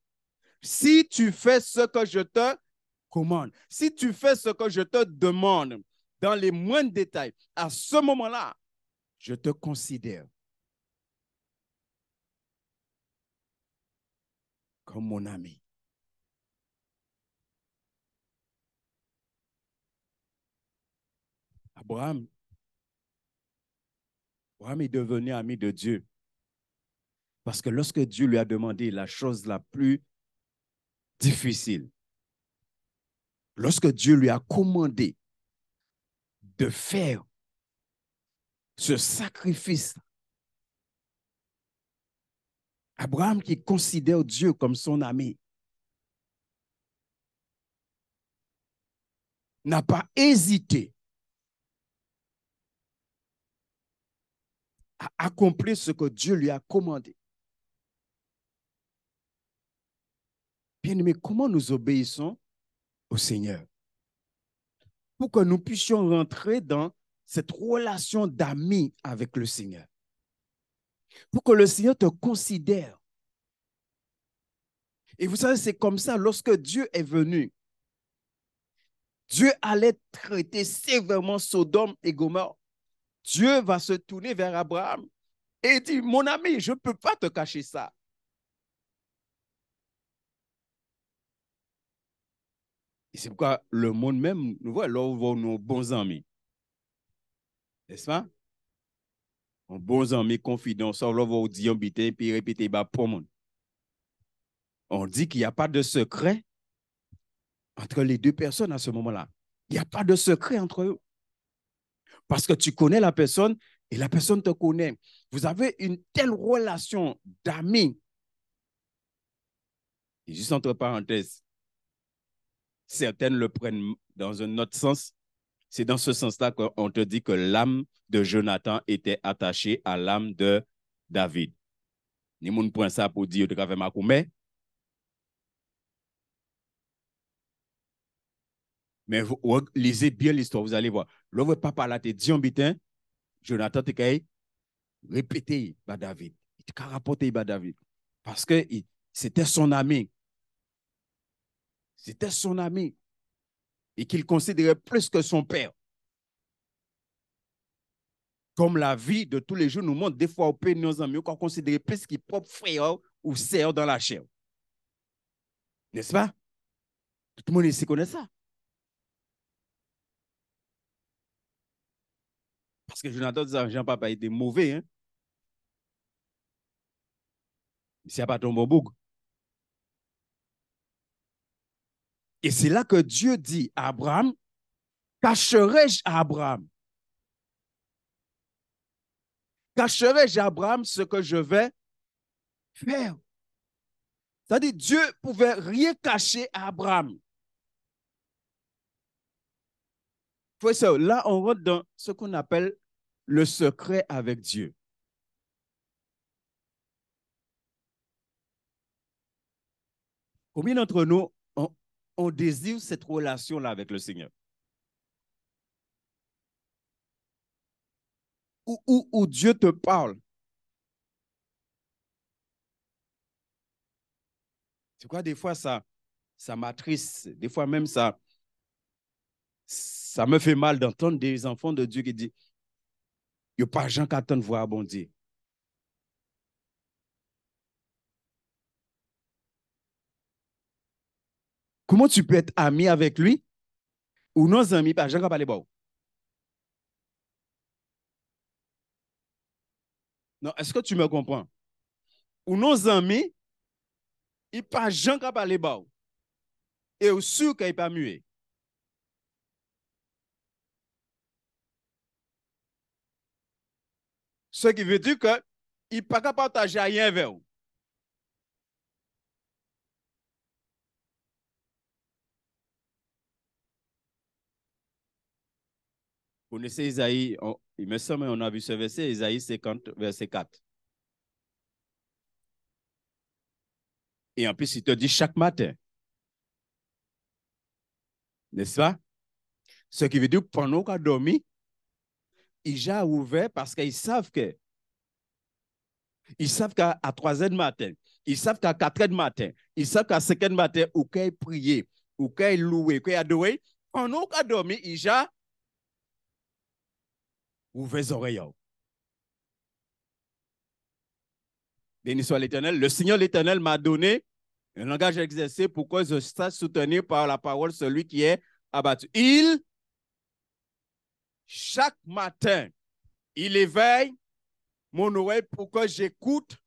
si tu fais ce que je te commande. Si tu fais ce que je te demande dans les moindres détails, à ce moment-là, je te considère comme mon ami. Abraham est devenu ami de Dieu. Parce que lorsque Dieu lui a demandé la chose la plus difficile, lorsque Dieu lui a commandé de faire ce sacrifice, Abraham qui considère Dieu comme son ami, n'a pas hésité à accomplir ce que Dieu lui a commandé. Bien-aimés, comment nous obéissons au Seigneur? Pour que nous puissions rentrer dans cette relation d'amis avec le Seigneur. Pour que le Seigneur te considère. Et vous savez, c'est comme ça, lorsque Dieu est venu, Dieu allait traiter sévèrement Sodome et Gomorrhe. Dieu va se tourner vers Abraham et dit, mon ami, je ne peux pas te cacher ça. Et c'est pourquoi le monde même, nous voit, là où vont nos bons amis. N'est-ce pas? Nos bons amis confidents, ça, là où on dit, puis répéter, bah, pour monde. On dit qu'il n'y a pas de secret entre les deux personnes à ce moment-là. Il n'y a pas de secret entre eux. Parce que tu connais la personne et la personne te connaît. Vous avez une telle relation d'amis. Et juste entre parenthèses, certaines le prennent dans un autre sens. C'est dans ce sens-là qu'on te dit que l'âme de Jonathan était attachée à l'âme de David. Ni moun point ça pour dire de Kave Makoumé. Mais vous lisez bien l'histoire, vous allez voir. Là, votre papa là, te dit en bitin, Jonathan te kay répété par David. Il te rapporté par David. Parce que c'était son ami. C'était son ami. Et qu'il considérait plus que son père. Comme la vie de tous les jours nous montre, des fois, on peut nos amis, on considère plus qu'ils propre frère ou sœur dans la chair. N'est-ce pas? Tout le monde ici connaît ça. Parce que Jonathan dit Jean-Papa était mauvais. Hein? S'il n'y a pas ton bon bouc. Et c'est là que Dieu dit à Abraham, cacherai-je à Abraham? Cacherai-je à Abraham ce que je vais faire? C'est-à-dire, Dieu ne pouvait rien cacher à Abraham. Là, on rentre dans ce qu'on appelle le secret avec Dieu. Combien d'entre nous, on désire cette relation-là avec le Seigneur? Où Dieu te parle. Tu vois, des fois, ça m'attriste. Des fois même, ça me fait mal d'entendre des enfants de Dieu qui disent, il n'y a pas de gens qui attendent voir bon Dieu. Comment tu peux être ami avec lui ou non ami, pas gens qui parlent bon? Non, est-ce que tu me comprends? Ou non amis, il n'y a pas gens qui parlent bon. Et au sûr qu'il n'est pas muet. Ce qui veut dire qu'il n'est pas capable de partager rien avec vous. Vous connaissez Isaïe, il me semble qu'on a vu ce verset, Isaïe 50, verset 4. Et en plus, il te dit chaque matin. N'est-ce pas? Ce qui veut dire que pendant qu'on a dormi, ils ont ouvert parce qu'ils savent qu'à 3 heures du matin, ils savent qu'à 4 heures du matin, ils savent qu'à 5 heures du matin, ou qu'ils prier, ou qu'ils louer, ou qu'ils adorer, pendant qu'on a dormi, ils ont ouvert les oreilles. Béni soit l'Éternel. Le Seigneur l'Éternel m'a donné un langage exercé pour que je sache soutenir par la parole celui qui est abattu. Chaque matin, il éveille mon oreille pour que j'écoute.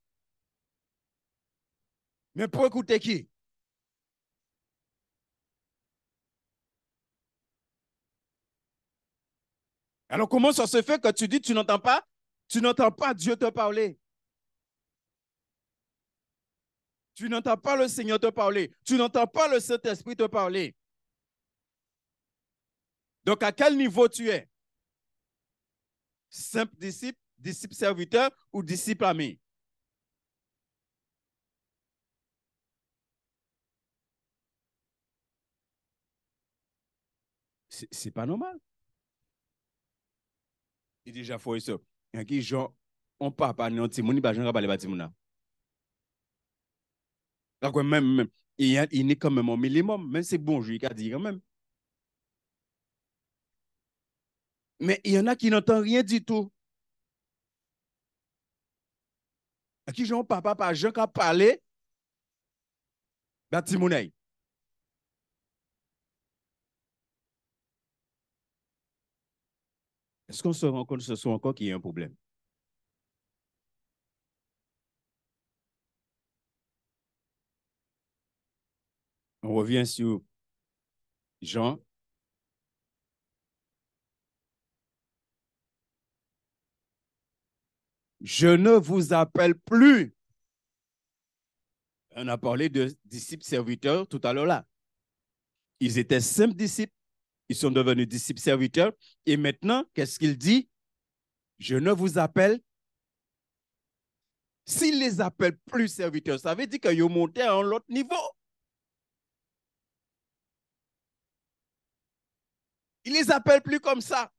Mais pour écouter qui? Alors, comment ça se fait que tu dis que tu n'entends pas? Tu n'entends pas Dieu te parler. Tu n'entends pas le Seigneur te parler. Tu n'entends pas le Saint-Esprit te parler. Donc, à quel niveau tu es? Simple disciple, disciple serviteur ou disciple ami? C'est pas normal. Il déjà faut ça. Il y a qui gens on parle pas non timouni pas gens parler pas timouna. Donc même il est quand même au minimum, même c'est bonjour il a dit quand même. Mais il y en a qui n'entendent rien du tout. À qui gens papa pas gens qui parler ba timounay. Est-ce qu'on se rend compte que ce soit encore qu'il y a un problème? On revient sur Jean. Je ne vous appelle plus. On a parlé de disciples serviteurs tout à l'heure là. Ils étaient simples disciples. Ils sont devenus disciples serviteurs. Et maintenant, qu'est-ce qu'il dit? Je ne vous appelle. S'il les appelle plus serviteurs, ça veut dire qu'ils ont monté à un autre niveau. Il les appelle plus comme ça.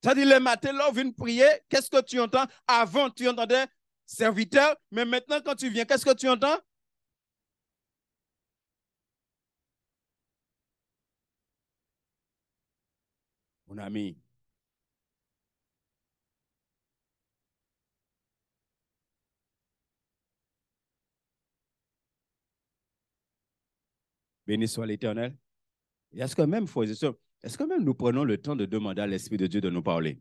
C'est-à-dire, le matin, là, on vient prier. Qu'est-ce que tu entends? Avant, tu entendais serviteur, mais maintenant, quand tu viens, qu'est-ce que tu entends? Mon ami, béni soit l'Éternel. Et est-ce que même, frères et sœurs, Est-ce que même nous prenons le temps de demander à l'Esprit de Dieu de nous parler?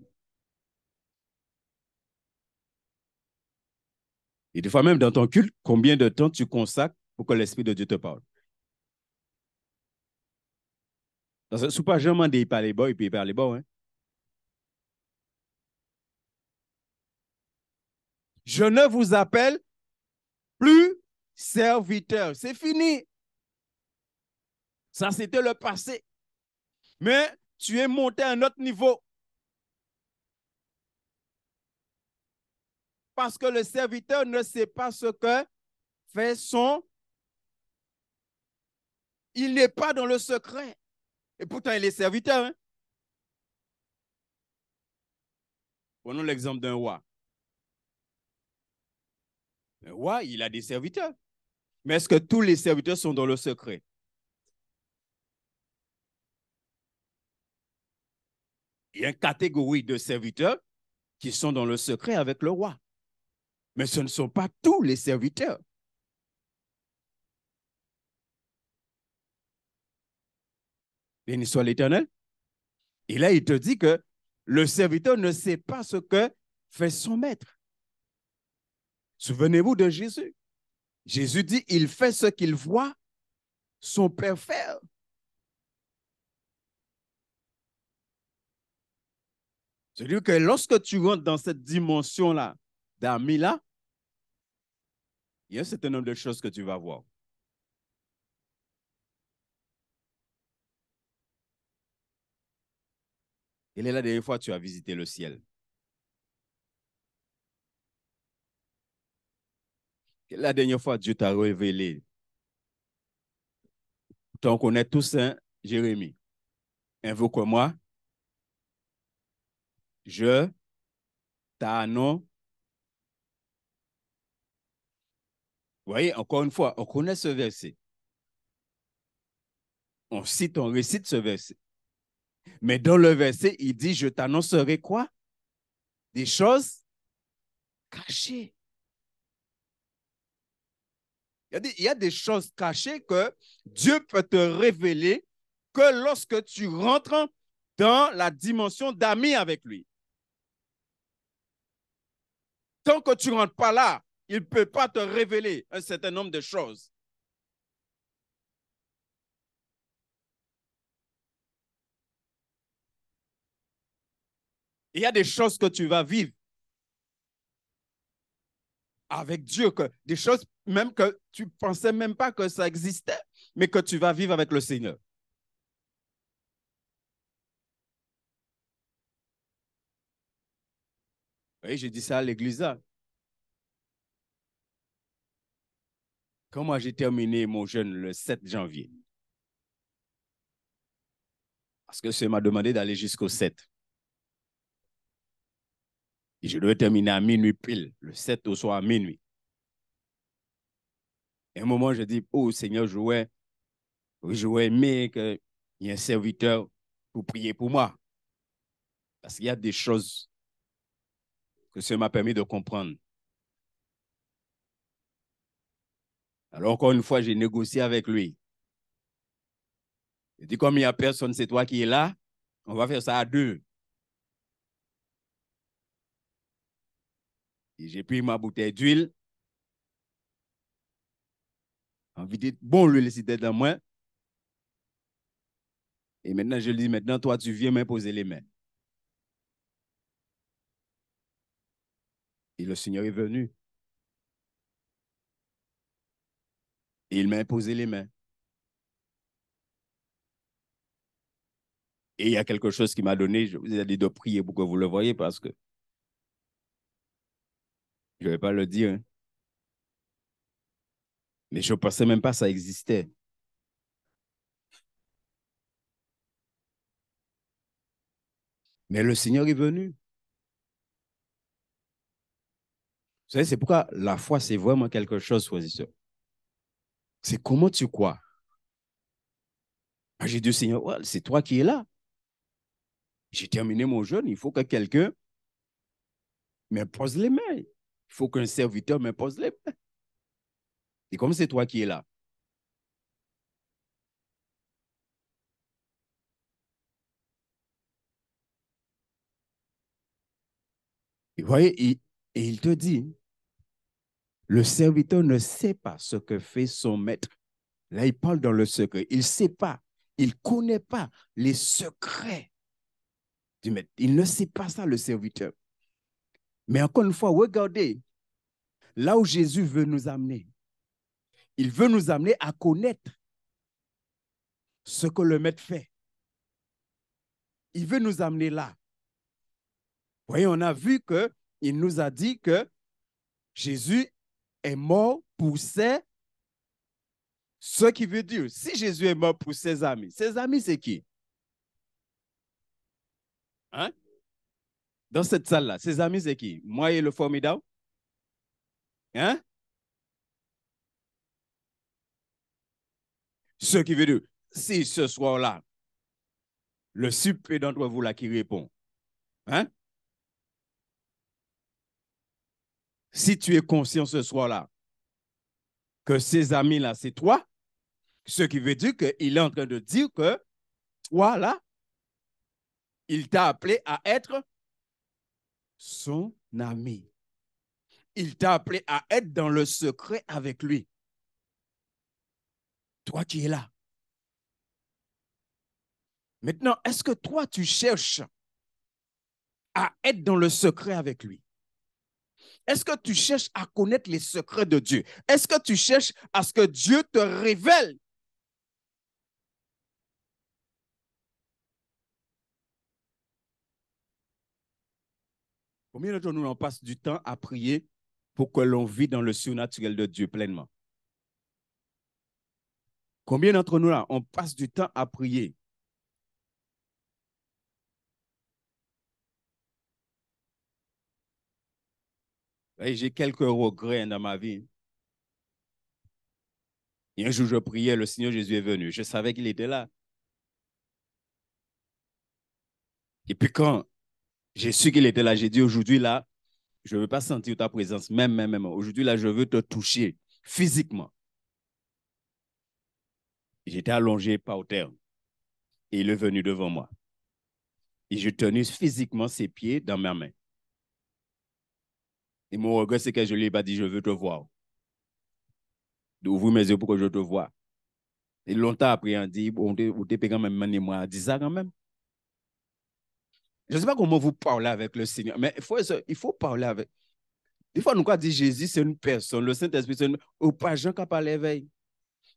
Et des fois, même dans ton culte, combien de temps tu consacres pour que l'Esprit de Dieu te parle? Parce que ce n'est pas jamais des parler bas et puis parler bas. Hein? Je ne vous appelle plus serviteur. C'est fini. Ça, c'était le passé. Mais tu es monté à un autre niveau. Parce que le serviteur ne sait pas ce que fait son... Il n'est pas dans le secret. Et pourtant, il est serviteur. Hein? Prenons l'exemple d'un roi. Un roi, il a des serviteurs. Mais est-ce que tous les serviteurs sont dans le secret? Il y a une catégorie de serviteurs qui sont dans le secret avec le roi. Mais ce ne sont pas tous les serviteurs. Béni soit l'Éternel. Et là, il te dit que le serviteur ne sait pas ce que fait son maître. Souvenez-vous de Jésus. Jésus dit, il fait ce qu'il voit son Père faire. C'est-à-dire que lorsque tu rentres dans cette dimension-là, d'ami-là, il y a un certain nombre de choses que tu vas voir. Quelle est la dernière fois que tu as visité le ciel? Quelle est la dernière fois que Dieu t'a révélé? On connaît tous un Jérémie. Invoque-moi, je t'annonce. Vous voyez, encore une fois, on connaît ce verset. On récite ce verset. Mais dans le verset, il dit, je t'annoncerai quoi? Des choses cachées. Il y a des choses cachées que Dieu peut te révéler que lorsque tu rentres dans la dimension d'ami avec lui. Tant que tu ne rentres pas là, il ne peut pas te révéler un certain nombre de choses. Il y a des choses que tu vas vivre avec Dieu, des choses même que tu ne pensais même pas que ça existait, mais que tu vas vivre avec le Seigneur. Oui, j'ai dit ça à l'église là. Quand moi j'ai terminé mon jeûne le 7 janvier, parce que ça m'a demandé d'aller jusqu'au 7. Et je devais terminer à minuit pile, le 7 au soir à minuit. Et à un moment, je dis, oh Seigneur, j'aurais aimé qu'il y ait un serviteur pour prier pour moi. Parce qu'il y a des choses que ça m'a permis de comprendre. Alors, encore une fois, j'ai négocié avec lui. Il dit, comme il n'y a personne, c'est toi qui es là, on va faire ça à deux. Et j'ai pris ma bouteille d'huile. Envie de bon l'huile, c'était dans moi. Et maintenant, je lui dis, maintenant, toi, tu viens m'imposer les mains. Et le Seigneur est venu. Et il m'a imposé les mains. Et il y a quelque chose qui m'a donné, je vous ai dit de prier pour que vous le voyez parce que je ne vais pas le dire. Hein. Mais je ne pensais même pas que ça existait. Mais le Seigneur est venu. Vous savez, c'est pourquoi la foi, c'est vraiment quelque chose, frères et sœurs. C'est comment tu crois. J'ai dit, Seigneur, ouais, c'est toi qui es là. J'ai terminé mon jeûne, il faut que quelqu'un m'impose les mains. Il faut qu'un serviteur m'impose les mains. Et comme c'est toi qui es là. Vous voyez, et il te dit, le serviteur ne sait pas ce que fait son maître. Là, il parle dans le secret. Il ne sait pas, il ne connaît pas les secrets du maître. Il ne sait pas ça, le serviteur. Mais encore une fois, regardez, là où Jésus veut nous amener, il veut nous amener à connaître ce que le maître fait. Il veut nous amener là. Vous voyez, on a vu qu'il nous a dit que Jésus est mort pour ce qui veut dire, si Jésus est mort pour ses amis c'est qui? Hein? Dans cette salle-là, ses amis, c'est qui? Moi et le formidable? Hein? Ce qui veut dire, si ce soir-là, le super d'entre vous là qui répond, hein? Si tu es conscient ce soir-là que ces amis-là, c'est toi, ce qui veut dire qu'il est en train de dire que toi, là, il t'a appelé à être son ami. Il t'a appelé à être dans le secret avec lui. Toi qui es là. Maintenant, est-ce que toi, tu cherches à être dans le secret avec lui? Est-ce que tu cherches à connaître les secrets de Dieu? Est-ce que tu cherches à ce que Dieu te révèle? Combien d'entre nous on passe du temps à prier pour que l'on vit dans le surnaturel de Dieu pleinement? Combien d'entre nous là, on passe du temps à prier? J'ai quelques regrets dans ma vie. Et un jour, je priais, le Seigneur Jésus est venu. Je savais qu'il était là. Et puis quand j'ai su qu'il était là, j'ai dit aujourd'hui là, je ne veux pas sentir ta présence, même. Aujourd'hui là, je veux te toucher physiquement. J'étais allongé par terre et il est venu devant moi. Et j'ai tenu physiquement ses pieds dans ma main. Et mon regret, c'est que je ne lui ai pas dit, je veux te voir. D'ouvrir mes yeux pour que je te vois. Et longtemps après, on dit, on t'est quand même, moi, dit ça quand même. Je ne sais pas comment vous parlez avec le Seigneur, mais il faut parler avec. Des fois, nous, quand on dit Jésus, c'est une personne, le Saint-Esprit, c'est une. Ou pas Jean qui a parlé avec.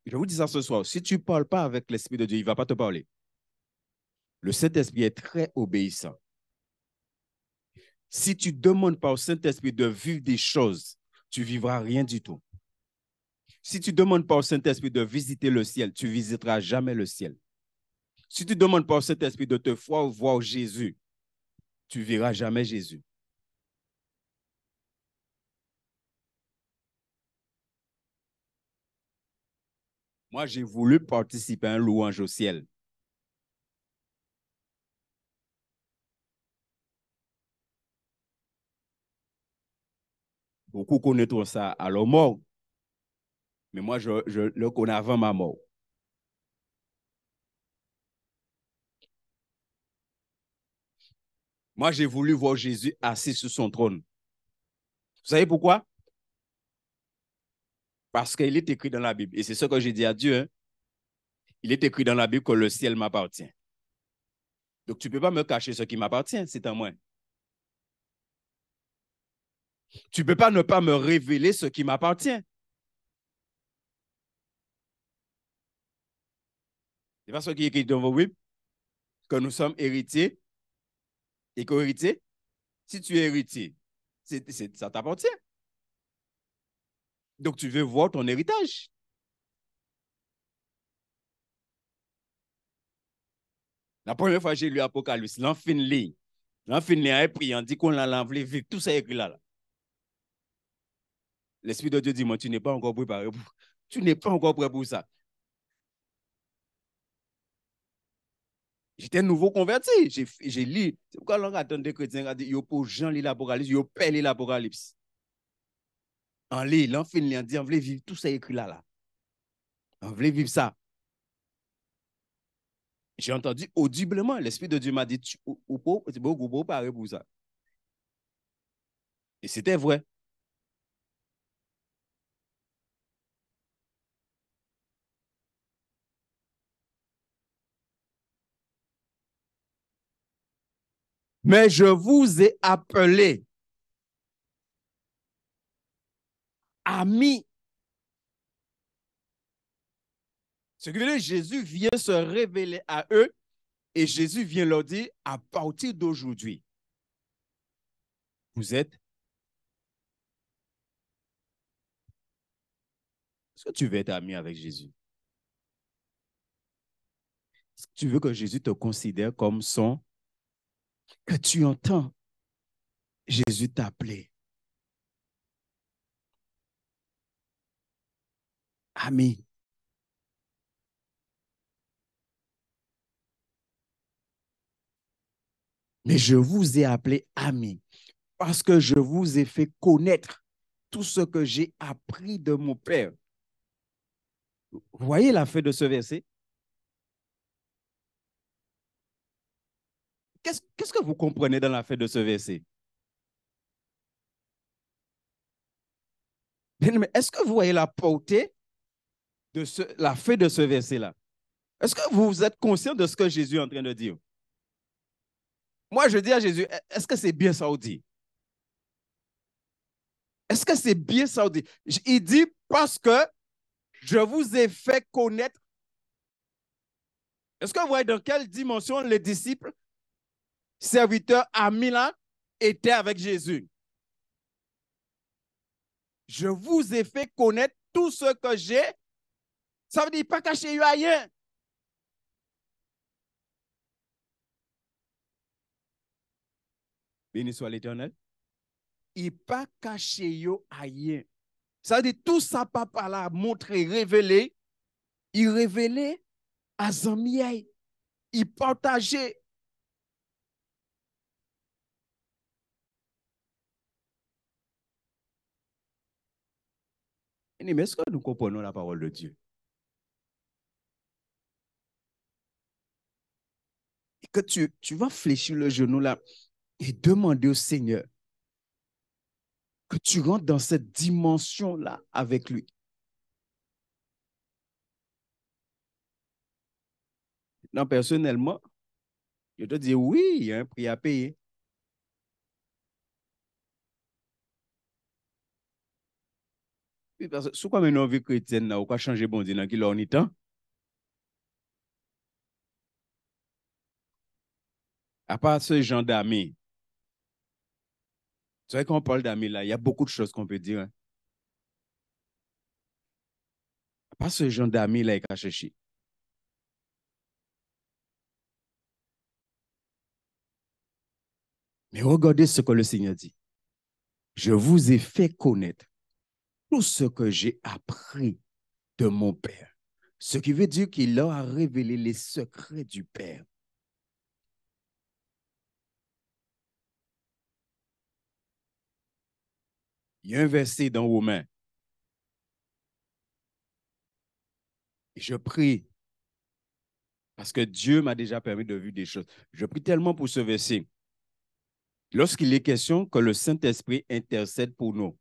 Je vous dis ça ce soir. Si tu ne parles pas avec l'Esprit de Dieu, il ne va pas te parler. Le Saint-Esprit est très obéissant. Si tu ne demandes pas au Saint-Esprit de vivre des choses, tu ne vivras rien du tout. Si tu ne demandes pas au Saint-Esprit de visiter le ciel, tu ne visiteras jamais le ciel. Si tu ne demandes pas au Saint-Esprit de te voir Jésus, tu ne verras jamais Jésus. Moi, j'ai voulu participer à un louange au ciel. Beaucoup connaîtront ça à leur mort. Mais moi, je le connais avant ma mort. Moi, j'ai voulu voir Jésus assis sur son trône. Vous savez pourquoi? Parce qu'il est écrit dans la Bible. Et c'est ce que j'ai dit à Dieu. Hein? Il est écrit dans la Bible que le ciel m'appartient. Donc, tu ne peux pas me cacher ce qui m'appartient, c'est à moi. Tu ne peux pas ne pas me révéler ce qui m'appartient. C'est pas ce qui est écrit dans vos Bibles, que nous sommes héritiers et co-héritiers. Si tu es héritier, ça t'appartient. Donc, tu veux voir ton héritage. La première fois que j'ai lu Apocalypse, l'enfin ligne a pris, on dit qu'on l'a enlevé vite, tout ça est écrit là. L'Esprit de Dieu dit, moi, tu n'es pas encore préparé pour, tu n'es pas encore prêt pour ça. J'étais nouveau converti. J'ai lu. C'est pourquoi l'on attend des chrétiens qui disent, yo pour Jean lit l'Apocalypse, yo père lit l'Apocalypse. En lit, l'enfin lit, on dit, on veut vivre tout ça écrit là. On veut vivre ça. J'ai entendu audiblement, l'Esprit de Dieu m'a dit, tu peux préparer pour ça. Et c'était vrai. Mais je vous ai appelé amis. Ce qui veut dire, Jésus vient se révéler à eux et Jésus vient leur dire, à partir d'aujourd'hui, vous êtes. Est-ce que tu veux être ami avec Jésus? Est-ce que tu veux que Jésus te considère comme son, que tu entends Jésus t'appeler ami? Mais je vous ai appelé ami parce que je vous ai fait connaître tout ce que j'ai appris de mon Père. Vous voyez la fin de ce verset? Qu'est-ce que vous comprenez dans la fin de ce verset? Mais est-ce que vous voyez la portée de la fin de ce verset-là? Est-ce que vous êtes conscient de ce que Jésus est en train de dire? Moi, je dis à Jésus, est-ce que c'est bien ça ou dit? Est-ce que c'est bien ça ou dit? Il dit, parce que je vous ai fait connaître. Est-ce que vous voyez dans quelle dimension les disciples, serviteurs, amis là, étaient avec Jésus? Je vous ai fait connaître tout ce que j'ai. Ça veut dire pas cacher rien. Béni soit l'Éternel. Il pas caché rien. Ça veut dire tout ça, papa là, montré, révélé. Il révélait à Zamiaï. Il partageait. Mais est-ce que nous comprenons la parole de Dieu? Et que tu vas fléchir le genou là et demander au Seigneur que tu rentres dans cette dimension-là avec lui. Non, personnellement, je te dis oui, il y a un prix à payer. Oui, parce que si quoi une vie chrétienne, on va changer bon Dieu dans qui l'on temps. À part ce genre d'amis, tu sais qu'on parle d'amis là, il y a beaucoup de choses qu'on peut dire. Hein. À part ce genre d'amis là, il a cherché. Mais regardez ce que le Seigneur dit. Je vous ai fait connaître tout ce que j'ai appris de mon Père. Ce qui veut dire qu'il leur a révélé les secrets du Père. Il y a un verset dans Romains. Et je prie, parce que Dieu m'a déjà permis de vivre des choses. Je prie tellement pour ce verset. Lorsqu'il est question que le Saint-Esprit intercède pour nous,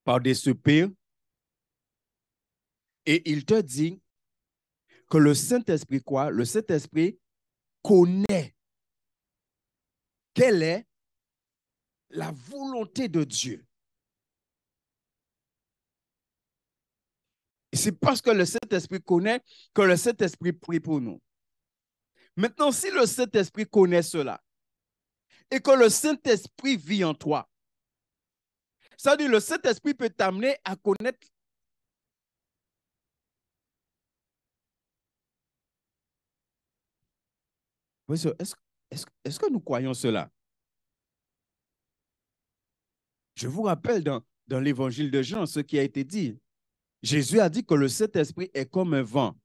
par des soupirs, et il te dit que le Saint-Esprit, quoi? Le Saint-Esprit connaît quelle est la volonté de Dieu. Et c'est parce que le Saint-Esprit connaît que le Saint-Esprit prie pour nous. Maintenant, si le Saint-Esprit connaît cela et que le Saint-Esprit vit en toi, ça veut dire que le Saint-Esprit peut t'amener à connaître. Est-ce que nous croyons cela? Je vous rappelle dans l'évangile de Jean ce qui a été dit. Jésus a dit que le Saint-Esprit est comme un vent.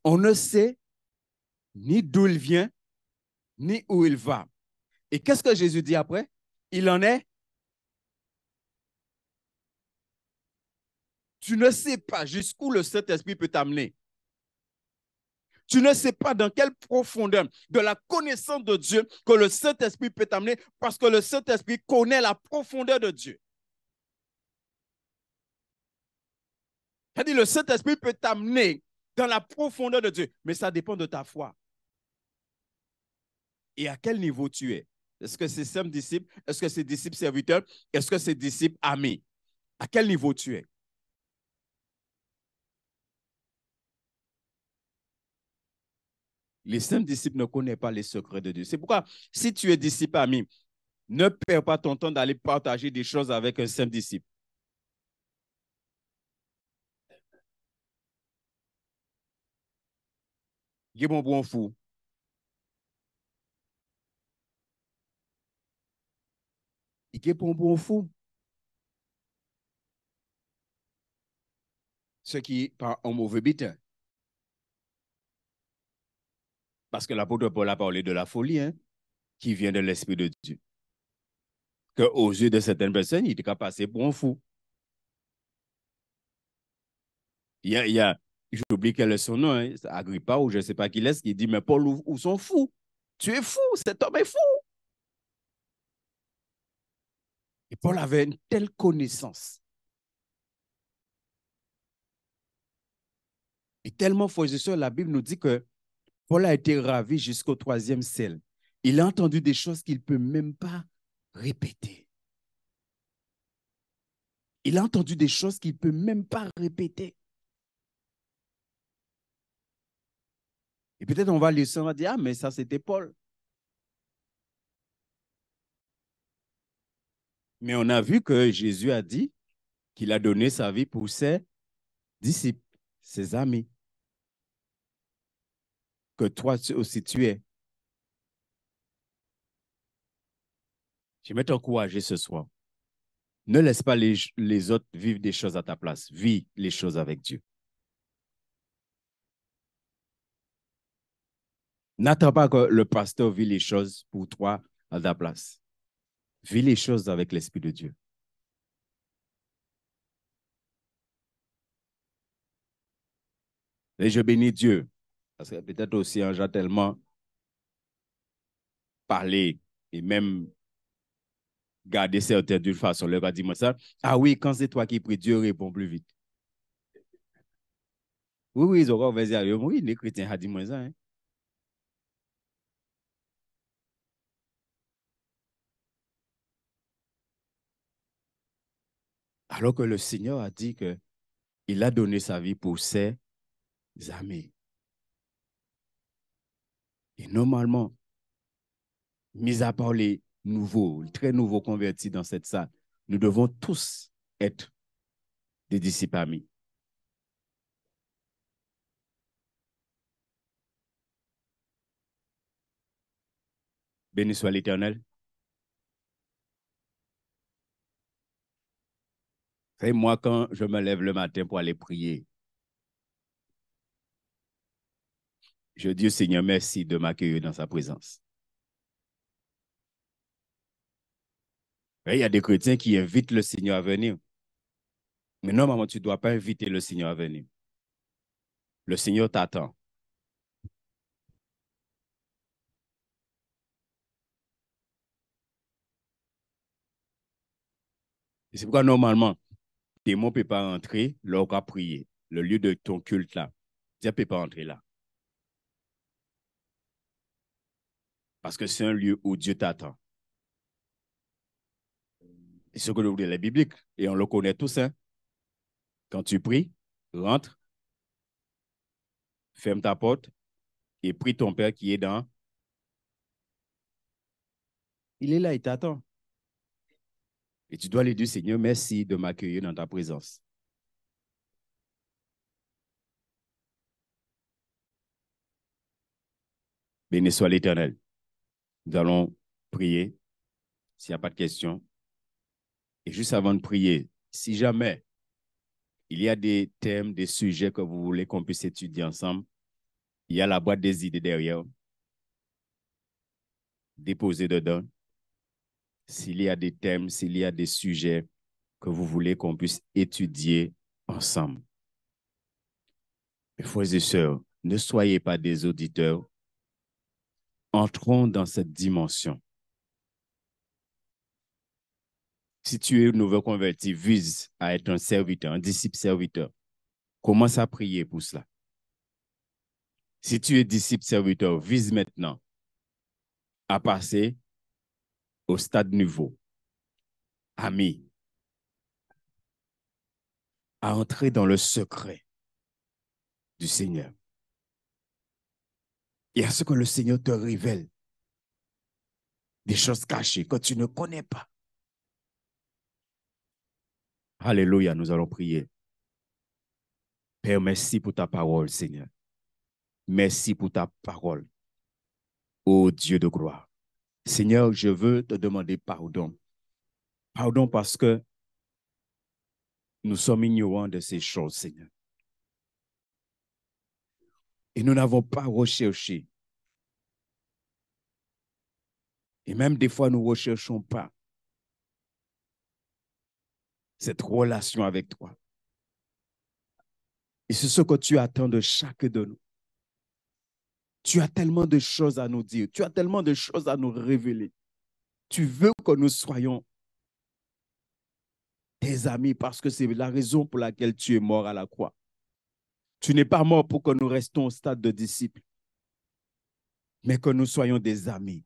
On ne sait ni d'où il vient, ni où il va. Et qu'est-ce que Jésus dit après? Il en est. Tu ne sais pas jusqu'où le Saint-Esprit peut t'amener. Tu ne sais pas dans quelle profondeur de la connaissance de Dieu que le Saint-Esprit peut t'amener parce que le Saint-Esprit connaît la profondeur de Dieu. C'est-à-dire le Saint-Esprit peut t'amener dans la profondeur de Dieu, mais ça dépend de ta foi. Et à quel niveau tu es? Est-ce que c'est simple disciple? Est-ce que c'est disciple serviteur? Est-ce que c'est disciple ami? À quel niveau tu es? Les simples disciples ne connaissent pas les secrets de Dieu. C'est pourquoi, si tu es disciple ami, ne perds pas ton temps d'aller partager des choses avec un simple disciple. Il est bon fou. Il est bon fou. Ce qui par un mauvais bitin. Parce que l'apôtre Paul a parlé de la folie, hein, qui vient de l'Esprit de Dieu. Qu'aux yeux de certaines personnes, il est passé pour un fou. J'oublie quel est son nom, hein, Agrippa ou je ne sais pas qui l'est, qui dit, mais Paul, où sont fous? Tu es fou, cet homme est fou. Et Paul avait une telle connaissance. Et tellement, frères et sœurs, la Bible nous dit que Paul a été ravi jusqu'au 3e ciel. Il a entendu des choses qu'il ne peut même pas répéter. Il a entendu des choses qu'il ne peut même pas répéter. Et peut-être on va lire ça, on va dire, ah, mais ça, c'était Paul. Mais on a vu que Jésus a dit qu'il a donné sa vie pour ses disciples, ses amis. Que toi aussi tu es. Je vais t'encourager ce soir. Ne laisse pas les autres vivre des choses à ta place. Vis les choses avec Dieu. N'attends pas que le pasteur vit les choses pour toi à ta place. Vis les choses avec l'Esprit de Dieu. Et je bénis Dieu. Parce que peut-être aussi, j'ai tellement parlé et même gardé certains d'une façon. Leur a dit moi ça. Ah oui, quand c'est toi qui pries, Dieu répond plus vite. Oui, oui, ils auront dit, oui, les chrétiens ont dit moi ça. Hein. Alors que le Seigneur a dit qu'il a donné sa vie pour ses amis. Et normalement, mis à part les nouveaux, les très nouveaux convertis dans cette salle, nous devons tous être des disciples amis. Béni soit l'Éternel. Et moi, quand je me lève le matin pour aller prier, je dis au Seigneur merci de m'accueillir dans sa présence. Et il y a des chrétiens qui invitent le Seigneur à venir. Mais normalement, tu ne dois pas inviter le Seigneur à venir. Le Seigneur t'attend. Et c'est pourquoi normalement, le démon ne peut pas entrer là où on a prié. Le lieu de ton culte là. Dieu ne peut pas entrer là. Parce que c'est un lieu où Dieu t'attend. Et ce que nous dit la biblique, et on le connaît tous, hein. Quand tu pries, rentre, ferme ta porte et prie ton Père qui est dans. Il est là, il t'attend. Et tu dois lui dire, Seigneur, merci de m'accueillir dans ta présence. Béni soit l'Éternel. Nous allons prier, s'il n'y a pas de questions. Et juste avant de prier, si jamais il y a des thèmes, des sujets que vous voulez qu'on puisse étudier ensemble, il y a la boîte des idées derrière. Déposez dedans. S'il y a des thèmes, s'il y a des sujets que vous voulez qu'on puisse étudier ensemble. Mes frères et sœurs, Ne soyez pas des auditeurs. Entrons dans cette dimension. Si tu es nouveau converti, vise à être un serviteur, un disciple serviteur. Commence à prier pour cela. Si tu es disciple serviteur, vise maintenant à passer au stade nouveau. Ami, à entrer dans le secret du Seigneur. Et à ce que le Seigneur te révèle des choses cachées que tu ne connais pas. Alléluia, nous allons prier. Père, merci pour ta parole, Seigneur. Merci pour ta parole. Ô Dieu de gloire. Seigneur, je veux te demander pardon. Pardon parce que nous sommes ignorants de ces choses, Seigneur. Et nous n'avons pas recherché. Et même des fois, nous ne recherchons pas cette relation avec toi. Et c'est ce que tu attends de chacun de nous. Tu as tellement de choses à nous dire. Tu as tellement de choses à nous révéler. Tu veux que nous soyons tes amis parce que c'est la raison pour laquelle tu es mort à la croix. Tu n'es pas mort pour que nous restions au stade de disciples, mais que nous soyons des amis.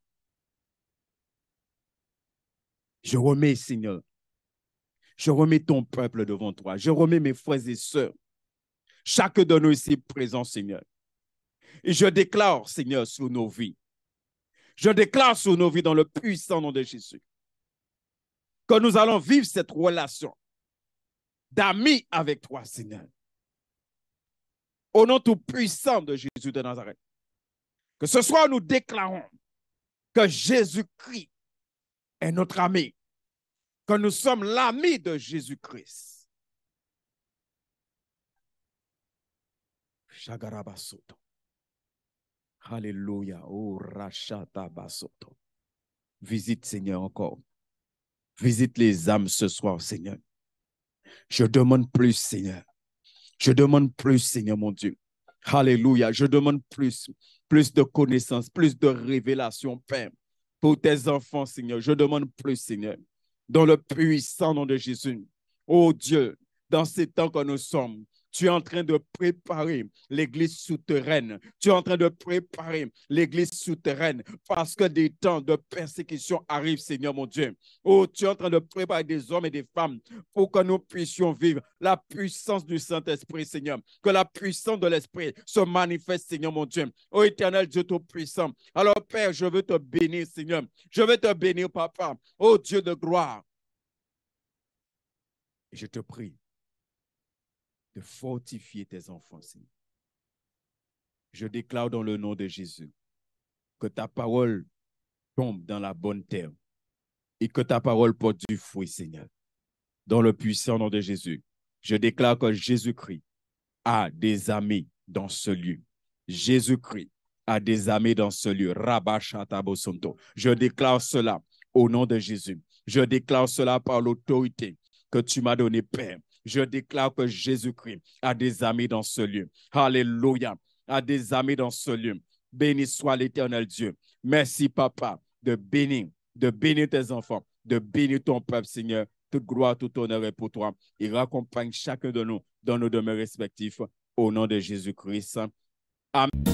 Je remets, Seigneur, je remets ton peuple devant toi. Je remets mes frères et sœurs, chacun de nous ici présents, Seigneur. Et je déclare, Seigneur, sur nos vies. Je déclare sur nos vies dans le puissant nom de Jésus que nous allons vivre cette relation d'amis avec toi, Seigneur. Au nom tout puissant de Jésus de Nazareth. Que ce soir, nous déclarons que Jésus-Christ est notre ami, que nous sommes l'ami de Jésus-Christ. Shagarabasoto. Alléluia. Oh, Rachata Basoto. Visite, Seigneur, encore. Visite les âmes ce soir, Seigneur. Je demande plus, Seigneur. Je demande plus, Seigneur, mon Dieu. Alléluia. Je demande plus de connaissances, plus de révélations, Père, pour tes enfants, Seigneur. Je demande plus, Seigneur, dans le puissant nom de Jésus. Oh Dieu, dans ces temps que nous sommes, tu es en train de préparer l'église souterraine. Tu es en train de préparer l'église souterraine parce que des temps de persécution arrivent, Seigneur mon Dieu. Oh, tu es en train de préparer des hommes et des femmes pour que nous puissions vivre la puissance du Saint-Esprit, Seigneur. Que la puissance de l'Esprit se manifeste, Seigneur mon Dieu. Oh, éternel Dieu Tout-Puissant. Alors, Père, je veux te bénir, Seigneur. Je veux te bénir, Papa. Oh, Dieu de gloire. Et je te prie de fortifier tes enfants, Seigneur. Je déclare dans le nom de Jésus que ta parole tombe dans la bonne terre et que ta parole porte du fruit, Seigneur. Dans le puissant nom de Jésus, je déclare que Jésus-Christ a des amis dans ce lieu. Jésus-Christ a des amis dans ce lieu. Rabashatabosonto. Je déclare cela au nom de Jésus. Je déclare cela par l'autorité que tu m'as donnée, Père. Je déclare que Jésus-Christ a des amis dans ce lieu. Alléluia. A des amis dans ce lieu. Béni soit l'Éternel Dieu. Merci, Papa, de bénir tes enfants, de bénir ton peuple, Seigneur. Toute gloire, tout honneur est pour toi. Et raccompagne chacun de nous dans nos domaines respectifs. Au nom de Jésus-Christ. Amen.